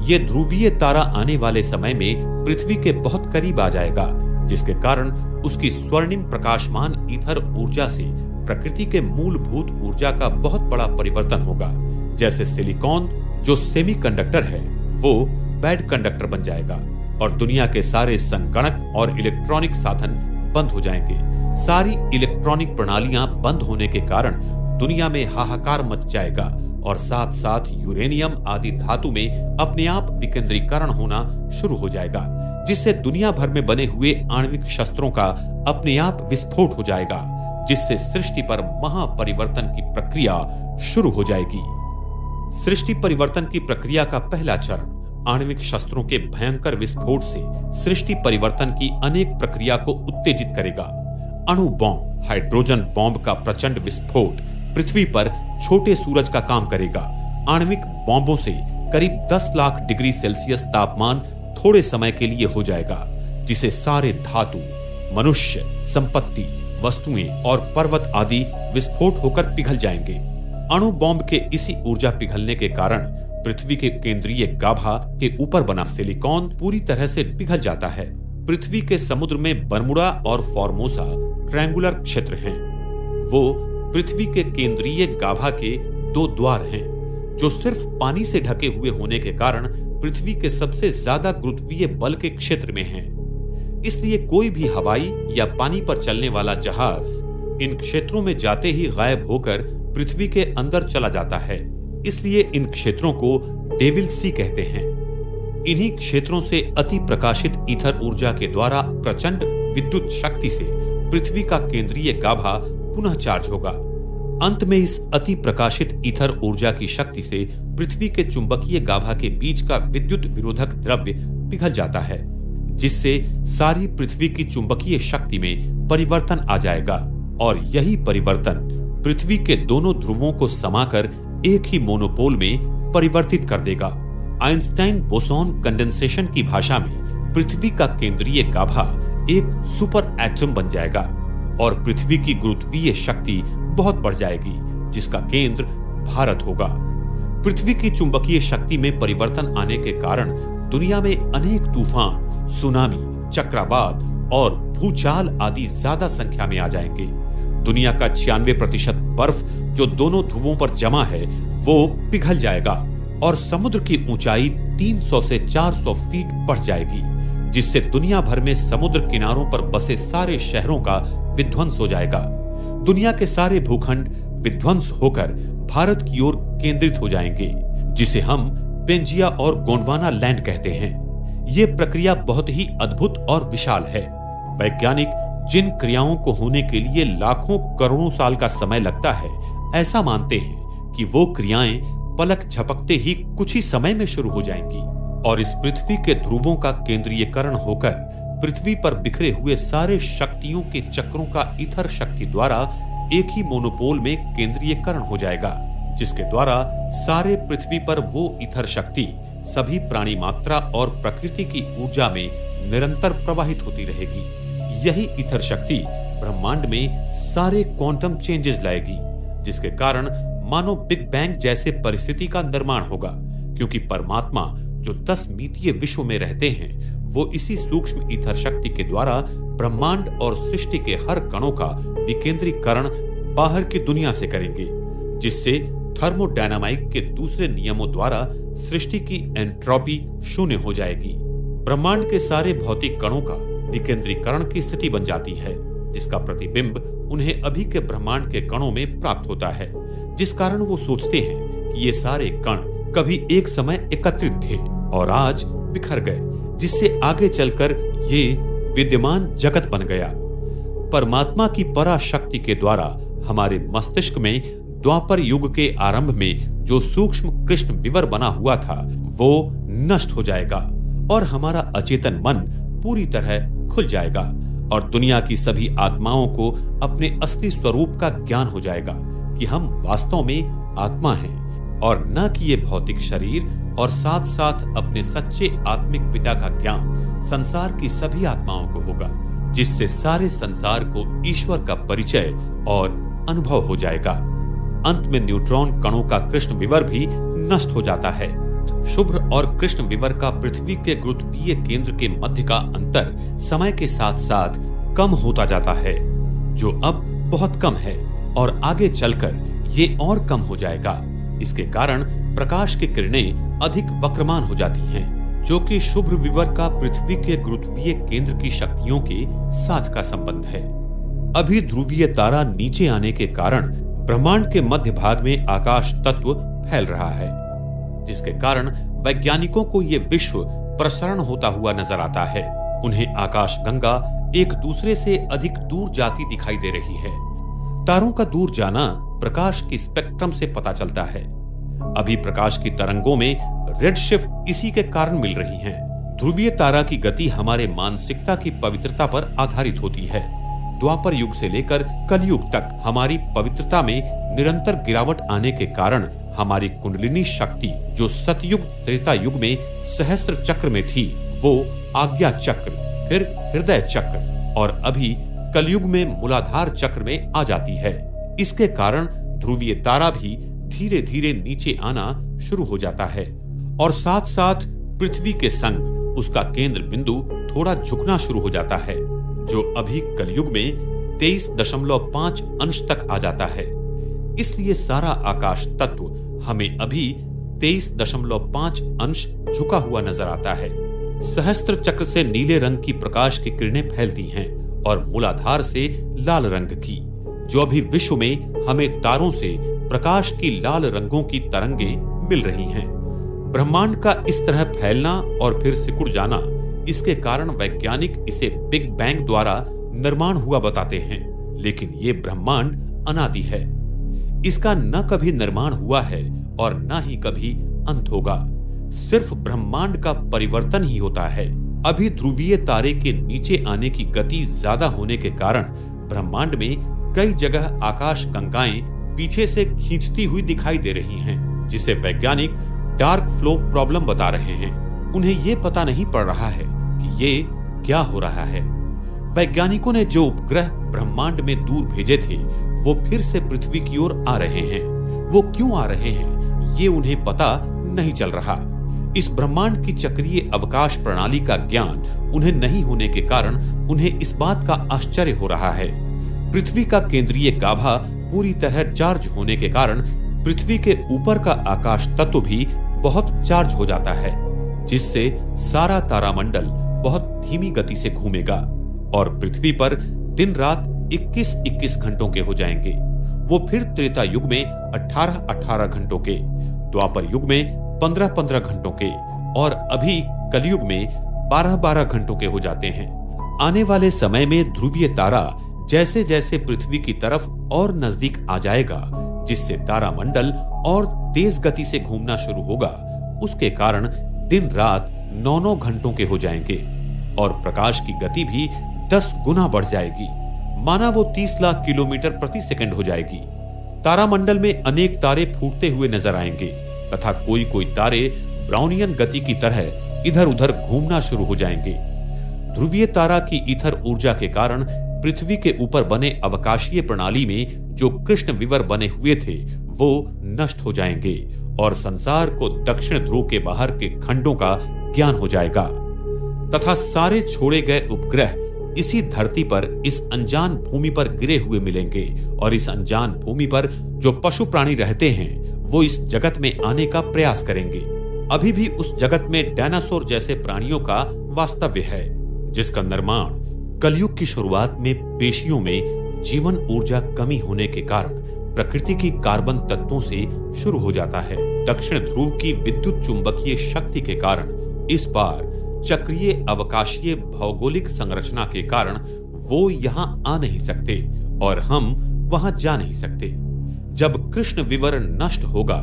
ये ध्रुवीय तारा आने वाले समय में पृथ्वी के बहुत करीब आ जाएगा, जिसके कारण उसकी स्वर्णिम प्रकाशमान ईथर ऊर्जा से प्रकृति के मूलभूत ऊर्जा का बहुत बड़ा परिवर्तन होगा। जैसे सिलिकॉन जो सेमीकंडक्टर है वो बैड कंडक्टर बन जाएगा और दुनिया के सारे संगणक और इलेक्ट्रॉनिक साधन बंद हो जाएंगे। सारी इलेक्ट्रॉनिक प्रणालियां बंद होने के कारण दुनिया में हाहाकार मच जाएगा और साथ साथ यूरेनियम आदि धातु में अपने आप विकेंद्रीकरण होना शुरू हो जाएगा, जिससे दुनिया भर में बने हुए आणविक शस्त्रों का अपने आप विस्फोट हो जाएगा, जिससे सृष्टि पर महापरिवर्तन की प्रक्रिया शुरू हो जाएगी। सृष्टि परिवर्तन की प्रक्रिया का पहला चरण आणविक शस्त्रों के भयंकर विस्फोट से सृष्टि परिवर्तन की अनेक प्रक्रिया को उत्तेजित करेगा। अणु बॉम्ब, हाइड्रोजन बॉम्ब का प्रचंड विस्फोट पृथ्वी पर छोटे सूरज का काम करेगा। आणविक बॉम्बों से करीब 10 लाख डिग्री सेल्सियस तापमान थोड़े समय के लिए हो जाएगा, जिसे सारे धातु, मनुष्य, संपत्ति, वस्तुएं और पर्वत आदि विस्फोट होकर पिघल जाएंगे। अणु बॉम्ब के इसी ऊर्जा पिघलने के कारण पृथ्वी के केंद्रीय गाभा के ऊपर बना सिलिकॉन पूरी तरह से पिघल जाता है। पृथ्वी के समुद्र में बर्मुडा और फॉर्मोसा ट्रायंगुलर क्षेत्र हैं। वो पृथ्वी के केंद्रीय गाभा के 2 द्वार हैं, जो सिर्फ पानी से ढके हुए होने के कारण पृथ्वी के सबसे ज्यादा गुरुत्वीय बल के क्षेत्र में हैं। इसलिए कोई भी हवाई या पानी पर चलने वाला जहाज इन क्षेत्रों में जाते ही गायब होकर पृथ्वी के अंदर चला जाता है। इसलिए इन क्षेत्रों को डेविल सी कहते हैं। इन्हीं क्षेत्रों से अति प्रकाशित ईथर ऊर्जा के द्वारा प्रचंड विद्युत शक्ति से पृथ्वी का केंद्रीय गाभा पुनः चार्ज होगा। अंत में इस अति प्रकाशित ईथर ऊर्जा की शक्ति से पृथ्वी के चुंबकीय गाभा के बीच का विद्युत विरोधक द्रव्य पिघल जाता है, जिससे सारी पृथ्वी की चुंबकीय शक्ति में परिवर्तन आ जाएगा और यही परिवर्तन पृथ्वी के दोनों ध्रुवों को समाकर एक ही मोनोपोल में परिवर्तित कर देगा। आइंस्टाइन बोसॉन कंडेंसेशन की भाषा में पृथ्वी का केंद्रीय गाभा एक सुपर एटम बन जाएगा और पृथ्वी की गुरुत्वीय शक्ति बहुत बढ़ जाएगी, जिसका केंद्र भारत होगा। पृथ्वी की चुंबकीय शक्ति में परिवर्तन आने के कारण दुनिया में अनेक तूफान, सुनामी, चक्रवात और भूचाल आदि ज्यादा संख्या में आ जाएंगे। दुनिया का 96% बर्फ जो दोनों ध्रुवों पर जमा है वो पिघल जाएगा और समुद्र की ऊंचाई 300 से 400 फीट बढ़ जाएगी, जिससे दुनिया भर में समुद्र किनारों पर बसे सारे शहरों का विध्वंस हो जाएगा। दुनिया के सारे भूखंड विध्वंस होकर भारत की ओर केंद्रित हो जाएंगे, जिसे हम पेंजिया और गोंडवाना लैंड कहते हैं। ये प्रक्रिया बहुत ही अद्भुत और विशाल है। वैज्ञानिक जिन क्रियाओं को होने के लिए लाखों करोड़ों साल का समय लगता है, ऐसा मानते हैं कि वो क्रियाएं पलक झपकते ही कुछ ही समय में शुरू हो जाएंगी और इस पृथ्वी के ध्रुवों का केंद्रीयकरण होकर पृथ्वी पर बिखरे हुए सारे शक्तियों के चक्रों का ईथर शक्ति द्वारा एक ही मोनोपोल में केंद्रीयकरण हो जाएगा, जिसके द्वारा सारे पृथ्वी पर वो ईथर शक्ति सभी प्राणी मात्रा और प्रकृति की ऊर्जा में निरंतर प्रवाहित होती रहेगी। यही ईथर शक्ति ब्रह्मांड में सारे क्वांटम चेंजेस लाएगी, जिसके कारण मानो बिग बैंग जैसे परिस्थिति का निर्माण होगा, क्योंकि परमात्मा जो 10 मितीय विश्व में रहते हैं वो इसी सूक्ष्म ईथर शक्ति के द्वारा ब्रह्मांड और सृष्टि के हर कणों का विकेंद्रीकरण बाहर की दुनिया से करेंगे, जिससे थर्मोडायनामिक के दूसरे नियमों द्वारा सृष्टि की एंट्रोपी शून्य हो जाएगी। ब्रह्मांड के सारे भौतिक कणों का विकेंद्रीकरण की स्थिति बन जाती है, जिसका प्रतिबिंब उन्हें अभी के ब्रह्मांड के कणों में प्राप्त होता है, जिस कारण वो सोचते हैं कि ये सारे कण कभी एक समय एकत्रित थे और आज बिखर गए, जिससे आगे चलकर ये विद्यमान जगत बन गया। परमात्मा की पराशक्ति के द्वारा हमारे मस्तिष्क में द्वापर युग के आरंभ में जो सूक्ष्म कृष्ण विवर बना हुआ था वो नष्ट हो जाएगा और हमारा अचेतन मन पूरी तरह खुल जाएगा और दुनिया की सभी आत्माओं को अपने असली स्वरूप का ज्ञान हो जाएगा कि हम वास्तव में आत्मा हैं और न कि ये भौतिक शरीर, और साथ साथ अपने सच्चे आत्मिक पिता का ज्ञान संसार की सभी आत्माओं को होगा, जिससे सारे संसार को ईश्वर का परिचय और अनुभव हो जाएगा। अंत में न्यूट्रॉन कणों का कृष्ण विवर भी नष्ट हो जाता है। शुभ्र और कृष्ण विवर का पृथ्वी के गुरुत्वीय केंद्र के मध्य का अंतर समय के साथ साथ कम होता जाता है, जो अब बहुत कम है और आगे चलकर ये और कम हो जाएगा। इसके कारण प्रकाश की किरणें अधिक वक्रमान हो जाती हैं, जो कि शुभ्र विवर का पृथ्वी के गुरुत्वीय केंद्र की शक्तियों के साथ का संबंध है। अभी ध्रुवीय तारा नीचे आने के कारण ब्रह्मांड के मध्य भाग में आकाश तत्व फैल रहा है, जिसके कारण वैज्ञानिकों को यह विश्व प्रसरण होता हुआ नजर आता है। उन्हें आकाश गंगा एक दूसरे से अधिक दूर जाती दिखाई दे रही है। तारों का दूर जाना प्रकाश की स्पेक्ट्रम से पता चलता है। अभी प्रकाश की तरंगों में रेडशिफ्ट इसी के कारण मिल रही हैं। ध्रुवीय तारा की गति हमारे मानसिकता की पवित्रता पर आधारित होती है। द्वापर युग से लेकर कलयुग तक हमारी पवित्रता में निरंतर गिरावट आने के कारण हमारी कुंडलिनी शक्ति, जो सतयुग त्रेता युग में सहस्त्र चक्र में थी, वो आज्ञा चक्र, फिर हृदय चक्र और अभी कलयुग में मूलाधार चक्र में आ जाती है। इसके कारण ध्रुवीय तारा भी धीरे धीरे नीचे आना शुरू हो जाता है और साथ साथ पृथ्वी के संग उसका केंद्र बिंदु थोड़ा झुकना शुरू हो जाता है, जो अभी कलयुग में 23.5 अंश तक आ जाता है। इसलिए सारा आकाश तत्व हमें अभी 23.5 अंश झुका हुआ नजर आता है। सहस्त्र चक्र से नीले रंग की प्रकाश की किरणें फैलती हैं और मूलाधार से लाल रंग की, जो अभी विश्व में हमें तारों से प्रकाश की लाल रंगों की तरंगें मिल रही हैं। ब्रह्मांड का इस तरह फैलना और फिर सिकुड़ जाना, इसके कारण वैज्ञानिक इसे बिग बैंग द्वारा निर्माण हुआ बताते हैं, लेकिन ये ब्रह्मांड अनादि है। इसका न कभी निर्माण हुआ है और न ही कभी अंत होगा। सिर्फ ब्रह्मांड का परिवर्तन ही होता है। अभी ध्रुवीय तारे के नीचे आने की गति ज्यादा होने के कारण ब्रह्मांड में कई जगह आकाश गंगाएं पीछे से खींचती हुई दिखाई दे रही हैं, जिसे वैज्ञानिक डार्क फ्लो प्रॉब्लम बता रहे हैं। उन्हें यह पता नहीं पड़ रहा है कि ये क्या हो रहा है। वैज्ञानिकों ने जो उपग्रह ब्रह्मांड में दूर भेजे थे, वो फिर से पृथ्वी की ओर आ रहे हैं। वो क्यों आ रहे हैं, ये उन्हें पता नहीं चल रहा। इस ब्रह्मांड की चक्रीय अवकाश प्रणाली का ज्ञान उन्हें नहीं होने के कारण उन्हें इस बात का आश्चर्य हो रहा है। पृथ्वी का केंद्रीय गाभा पूरी तरह चार्ज होने के कारण पृथ्वी के ऊपर का आकाश तत्व भी बहुत चार्ज हो जाता है, जिससे सारा तारामंडल बहुत धीमी गति से घूमेगा और पृथ्वी पर दिन रात 21-21 घंटों के हो जाएंगे। वो फिर त्रेता युग में 18-18 घंटों के, द्वापर युग में 15-15 घंटों के और अभी कलयुग में 12-12 घंटों के हो जाते हैं। आने वाले समय में ध्रुवीय तारा जैसे जैसे पृथ्वी की तरफ और नजदीक आ जाएगा, जिससे तारामंडल और तेज गति से घूमना शुरू होगा, उसके कारण दिन रात 9-9 घंटों के हो जाएंगे और प्रकाश की गति भी 10 गुना बढ़ जाएगी। माना वो 30 लाख किलोमीटर प्रति सेकंड हो जाएगी। तारामंडल में अनेक तारे फूटते हुए नजर आएंगे तथा कोई कोई तारे ब्राउनियन गति की तरह इधर उधर घूमना शुरू हो जाएंगे। ध्रुवीय तारा की ईथर ऊर्जा के कारण पृथ्वी के ऊपर बने अवकाशीय प्रणाली में जो कृष्ण विवर बने हुए थे, वो नष्ट हो जाएंगे और संसार को दक्षिण ध्रुव के बाहर के खंडों का ज्ञान हो जाएगा तथा सारे छोड़े गए उपग्रह इसी धरती पर, इस अनजान भूमि पर गिरे हुए मिलेंगे और इस अनजान भूमि पर जो पशु प्राणी रहते हैं, वो इस जगत में आने का प्रयास करेंगे। अभी भी उस जगत में डायनासोर जैसे प्राणियों का वास्तव्य है, जिसका निर्माण कलयुग की शुरुआत में पेशियों में जीवन ऊर्जा कमी होने के कारण प्रकृति की कार्बन तत्वों से शुरू हो जाता है। दक्षिण ध्रुव की विद्युत चुंबकीय शक्ति के कारण इस बार चक्रीय अवकाशीय भौगोलिक संरचना के कारण वो यहाँ आ नहीं सकते और हम वहां जा नहीं सकते। जब कृष्ण विवर नष्ट होगा,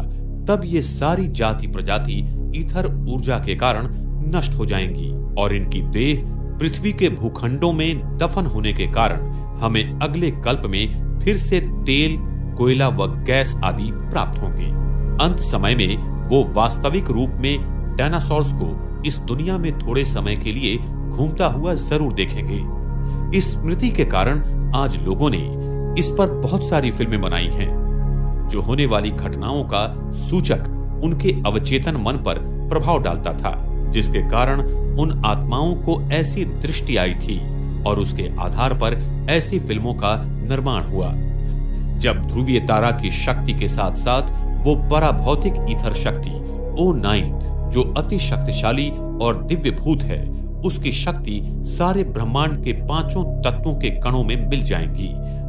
तब ये सारी जाति प्रजाति ईथर ऊर्जा के कारण नष्ट हो जाएंगी और इनकी देह पृथ्वी के भूखंडों में दफन होने के कारण हमें अगले कल्प में फिर से तेल, कोयला व गैस आदि प्राप्त होंगे। अंत समय में वो वास्तविक रूप में डायनासोर्स को इस दुनिया में थोड़े समय के लिए घूमता हुआ जरूर देखेंगे। इस स्मृति के कारण आज लोगों ने इस पर बहुत सारी फिल्में बनाई हैं, जो होने वाली घटनाओं का सूचक उनके अवचेतन मन पर प्रभाव डालता था, जिसके कारण उन आत्माओं को ऐसी दृष्टि आई थी और उसके आधार पर ऐसी फिल्मों का निर्माण हुआ। जब ध्रुवीय तारा की शक्ति के साथ साथ वो पराभौतिक ईथर शक्ति O9, जो अति शक्तिशाली और दिव्य भूत है, उसकी शक्ति सारे ब्रह्मांड के 5 तत्वों के कणों में मिल जाएंगी,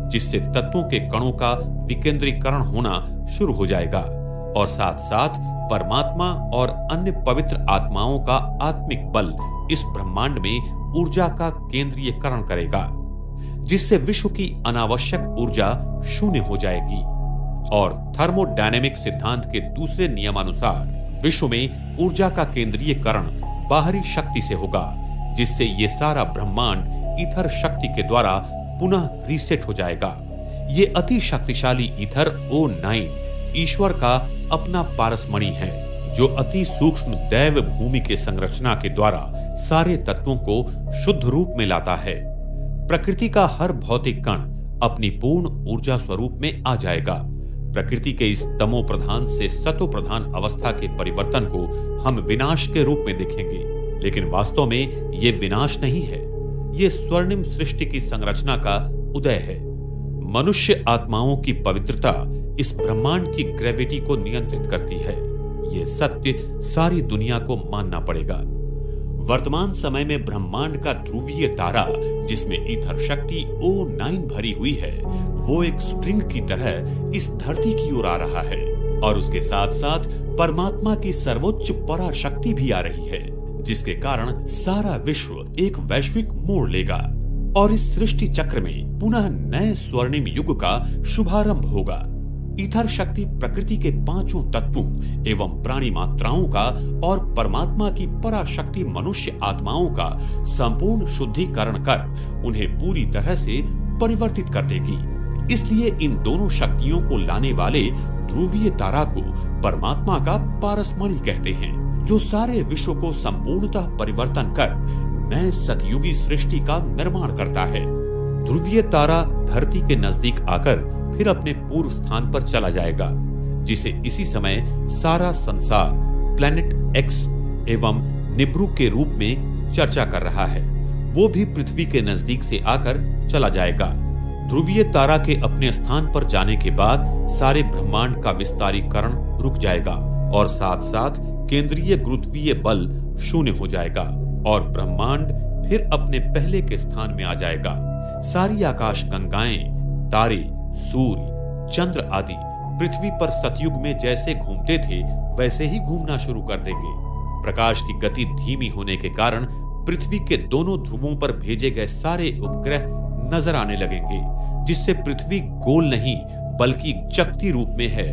जिससे तत्वों के कणों का विकेंद्रीकरण होना शुरू हो जाएगा और साथ साथ परमात्मा और अन्य पवित्र आत्माओं का आत्मिक बल इस ब्रह्मांड में ऊर्जा का केंद्रीयकरण करेगा, जिससे विश्व की अनावश्यक ऊर्जा शून्य हो जाएगी। और थर्मोडायनेमिक सिद्धांत के दूसरे नियमानुसार विश्व में ऊर्जा का केंद्रीयकरण बाहरी शक्ति से होगा, जिससे ये सारा ब्रह्मांड ईथर शक्ति के द्वारा पुनः रीसेट हो जाएगा। ये अति शक्तिशाली ईथर O9 ईश्वर का अपना पारसमणि है, जो अति सूक्ष्म दैव भूमि के संरचना के द्वारा सारे तत्वों को शुद्ध रूप में लाता है। प्रकृति का हर भौतिक कण अपनी पूर्ण ऊर्जा स्वरूप में आ जाएगा। प्रकृति के इस तमो प्रधान से सतो प्रधान अवस्था के परिवर्तन को हम विनाश के रूप में देखेंगे, लेकिन वास्तव में ये विनाश नहीं है, ये स्वर्णिम सृष्टि की संरचना का उदय है। मनुष्य आत्माओं की पवित्रता इस ब्रह्मांड की ग्रेविटी को नियंत्रित करती है। ये सत्य सारी दुनिया को मानना पड़ेगा। वर्तमान समय में ब्रह्मांड का ध्रुवीय तारा, जिसमें ईथर शक्ति O9 भरी हुई है, वो एक स्ट्रिंग की तरह इस धरती की ओर आ रहा है और उसके साथ साथ परमात्मा की सर्वोच्च पराशक्ति भी आ रही है, जिसके कारण सारा विश्व एक वैश्विक मोड़ लेगा और इस सृष्टि चक्र में पुनः नए स्वर्णिम युग का शुभारंभ होगा। ईथर शक्ति प्रकृति के पांचों तत्वों एवं प्राणी मात्राओं का और परमात्मा की पराशक्ति मनुष्य आत्माओं का संपूर्ण शुद्धिकरण कर उन्हें पूरी तरह से परिवर्तित कर देगी। इसलिए इन दोनों शक्तियों को लाने वाले ध्रुवीय तारा को परमात्मा का पारसमणि कहते हैं, जो सारे विश्व को संपूर्णतः परिवर्तन कर नए सतयुगी सृष्टि का निर्माण करता है। ध्रुवीय तारा धरती के नजदीक आकर फिर अपने पूर्व स्थान पर चला जाएगा, जिसे इसी समय सारा संसार प्लैनेट एक्स एवं निब्रू के रूप में चर्चा कर रहा है। वो भी पृथ्वी के नजदीक से आकर चला जाएगा। ध्रुवीय तारा के अपने स्थान पर जाने के बाद सारे ब्रह्मांड का विस्तारीकरण रुक जाएगा और साथ साथ केंद्रीय गुरुत्वीय बल शून्य हो जाएगा और ब्रह्मांड फिर अपने पहले के स्थान में आ जाएगा। सारी आकाश गंगाएं, तारे, सूर्य, चंद्र आदि पृथ्वी पर सतयुग में जैसे घूमते थे वैसे ही घूमना शुरू कर देंगे। प्रकाश की गति धीमी होने के कारण पृथ्वी के दोनों ध्रुवों पर भेजे गए सारे उपग्रह नजर आने लगेंगे, जिससे पृथ्वी गोल नहीं बल्कि चकती रूप में है।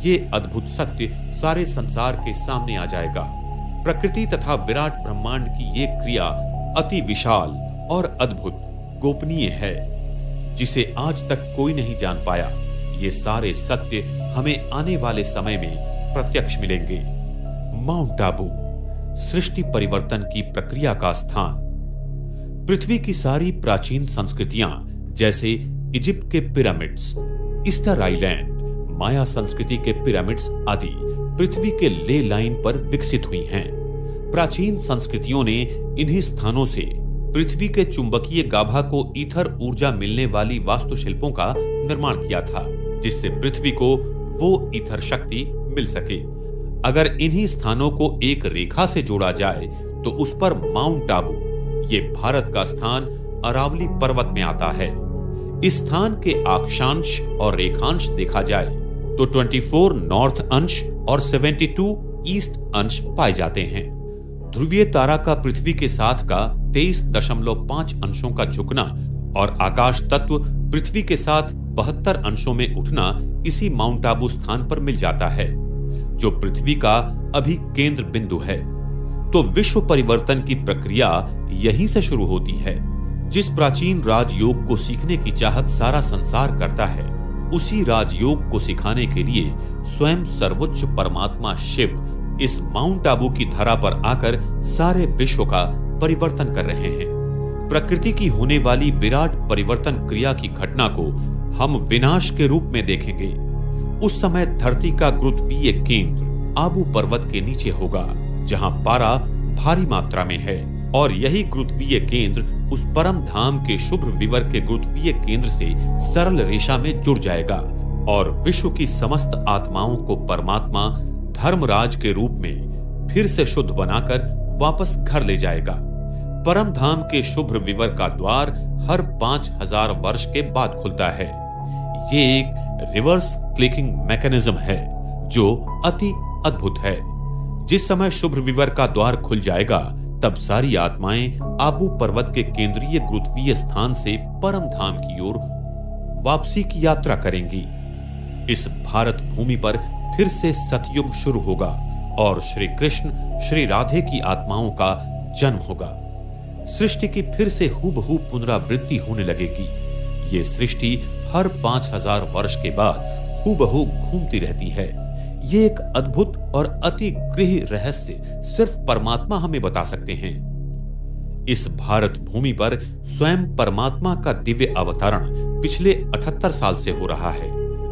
ये अद्भुत सत्य सारे संसार के सामने आ जाएगा। प्रकृति तथा विराट ब्रह्मांड की ये क्रिया अति विशाल और अद्भुत गोपनीय है, जिसे आज तक कोई नहीं जान पाया। ये सारे सत्य हमें आने वाले समय में प्रत्यक्ष मिलेंगे। माउंट आबू, सृष्टि परिवर्तन की प्रक्रिया का स्थान। पृथ्वी की सारी प्राचीन संस्कृतियां जैसे इजिप्ट के पिरामिड्स, ईस्टर आइलैंड, माया संस्कृति के पिरामिड्स आदि पृथ्वी के ले लाइन पर विकसित हुई हैं। प्राचीन संस्कृतियों ने इन्हीं स्थानों से पृथ्वी के चुंबकीय गाभा को ईथर ऊर्जा मिलने वाली वास्तुशिल्पों का निर्माण किया था, जिससे पृथ्वी को वो ईथर शक्ति मिल सके। अगर इन्हीं स्थानों को एक रेखा से जोड़ा जाए तो उस पर माउंट आबू, ये भारत का स्थान अरावली पर्वत में आता है। इस स्थान के अक्षांश और रेखांश देखा जाए तो 24 नॉर्थ अंश और 72 ईस्ट अंश पाए जाते हैं। ध्रुवीय तारा का पृथ्वी के साथ का 23.5 अंशों का झुकना और आकाश तत्व पृथ्वी के साथ 72 अंशों में उठना इसी माउंट आबू स्थान पर मिल जाता है, जो पृथ्वी का अभी केंद्र बिंदु है। तो विश्व परिवर्तन की प्रक्रिया यहीं से शुरू होती है। जिस प्राचीन राजयोग को सीखने की चाहत सारा संसार करता है, उसी राजयोग को सिखाने के लिए स्वयं सर्वोच्च परमात्मा शिव इस माउंट आबू की धरा पर आकर सारे विश्व का परिवर्तन कर रहे हैं। प्रकृति की होने वाली विराट परिवर्तन क्रिया की घटना को हम विनाश के रूप में देखेंगे। उस समय धरती का गुरुत्वीय केंद्र आबू पर्वत के नीचे होगा, जहां पारा भारी मात्रा में है, और यही गुरुत्वीय केंद्र उस परम धाम के शुभ्र विवर के गुरुत्वीय केंद्र से सरल रेखा में जुड़ जाएगा और विश्व की समस्त आत्माओं को परमात्मा धर्मराज के रूप में फिर से शुद्ध बनाकर वापस घर ले जाएगा। परम धाम के शुभ विवर का द्वार हर 5000 वर्ष के बाद खुलता है। ये एक रिवर्स क्लिकिंग मैकेनिज्म है जो अति अद्भुत है। जिस समय शुभ विवर का द्वार खुल जाएगा तब सारी आत्माएं आबू पर्वत के केंद्रीय गुरुत्वीय स्थान से परम धाम की ओर वापसी की यात्रा करेंगी। इस भारत भूमि पर फिर से सतयुग शुरू होगा और श्री कृष्ण श्री राधे की आत्माओं का जन्म होगा। सृष्टि की फिर से हूबहू पुनरावृत्ति होने लगेगी। ये सृष्टि हर 5000 वर्ष के बाद हूबहू घूमती रहती है। ये एक अद्भुत और अति गृह रहस्य सिर्फ परमात्मा हमें बता सकते हैं। इस भारत भूमि पर स्वयं परमात्मा का दिव्य अवतरण पिछले 78 साल से हो रहा है,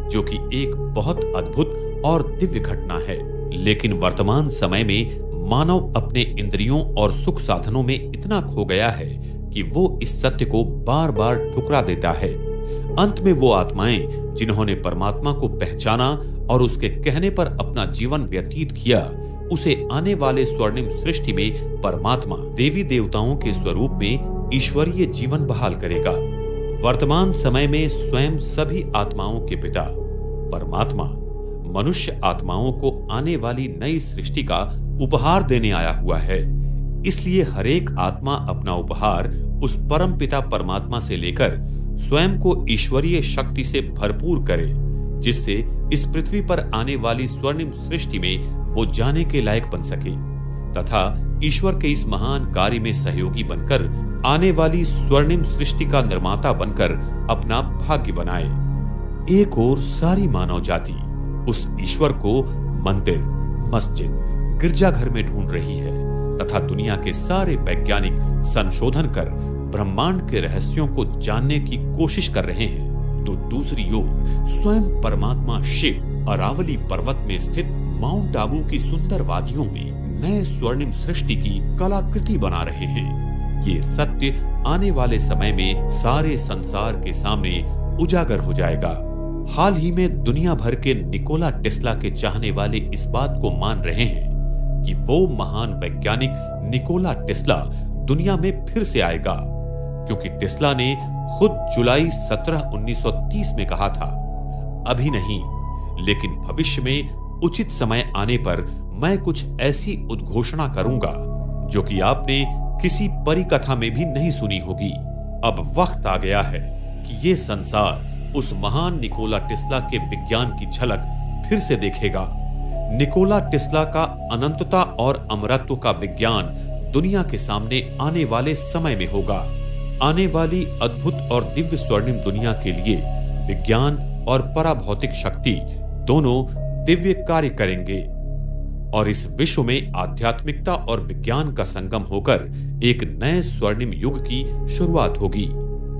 जो कि एक बहुत अद्भुत और दिव्य घटना है। लेकिन वर्तमान समय में मानव अपने इंद्रियों और सुख साधनों में इतना खो गया है कि वो इस सत्य को बार बार ठुकरा देता है। अंत में वो आत्माएं जिन्होंने परमात्मा को पहचाना और उसके कहने पर अपना जीवन व्यतीत किया, उसे आने वाले स्वर्णिम सृष्टि में परमात्मा देवी देवताओं के स्वरूप में ईश्वरीय जीवन बहाल करेगा। वर्तमान समय में स्वयं सभी आत्माओं के पिता परमात्मा मनुष्य आत्माओं को आने वाली नई सृष्टि का उपहार देने आया हुआ है। इसलिए हरेक आत्मा अपना उपहार उस परम पिता परमात्मा से लेकर स्वयं को ईश्वरीय शक्ति से भरपूर करे, जिससे इस पृथ्वी पर आने वाली स्वर्णिम सृष्टि में वो जाने के लायक बन सके तथा ईश्वर के इस महान कार्य में सहयोगी बनकर आने वाली स्वर्णिम सृष्टि का निर्माता बनकर अपना भाग्य बनाए। एक और सारी मानव जाति उस ईश्वर को मंदिर, मस्जिद, गिरजाघर में ढूंढ रही है तथा दुनिया के सारे वैज्ञानिक संशोधन कर ब्रह्मांड के रहस्यों को जानने की कोशिश कर रहे हैं, तो दूसरी ओर स्वयं परमात्मा शिव अरावली पर्वत में स्थित माउंट आबू की सुंदर वादियों में नए स्वर्णिम सृष्टि की कलाकृति बना रहे हैं। ये सत्य आने वाले समय में सारे संसार के सामने उजागर हो जाएगा। हाल ही में दुनिया भर के निकोला टेस्ला के चाहने वाले इस बात को मान रहे हैं कि वो महान वैज्ञानिक निकोला टेस्ला दुनिया में फिर से आएगा, क्योंकि टेस्ला ने खुद जुलाई 17, 1930 में कहा था, अभी नहीं लेकिन भविष्य में उचित समय आने पर मैं कुछ ऐसी उद्घोषणा करूंगा जो कि आपने किसी परिकथा में भी नहीं सुनी होगी। अब वक्त आ गया है कि ये संसार उस महान निकोला टेस्ला के विज्ञान की झलक फिर से देखेगा। निकोला टेस्ला का अनंतता और अमरत्व का विज्ञान दुनिया के सामने आने वाले समय में होगा। आने वाली अद्भुत और दिव्य स्वर्णिम दुनिया के लिए विज्ञान और पराभौतिक शक्ति दोनों दिव्य कार्य करेंगे और इस विश्व में आध्यात्मिकता और विज्ञान का संगम होकर एक नए स्वर्णिम युग की शुरुआत होगी।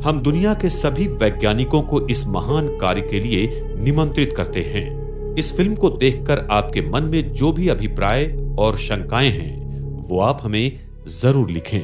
हम दुनिया के सभी वैज्ञानिकों को इस महान कार्य के लिए निमंत्रित करते हैं। इस फिल्म को देखकर आपके मन में जो भी अभिप्राय और शंकाएं हैं वो आप हमें जरूर लिखें।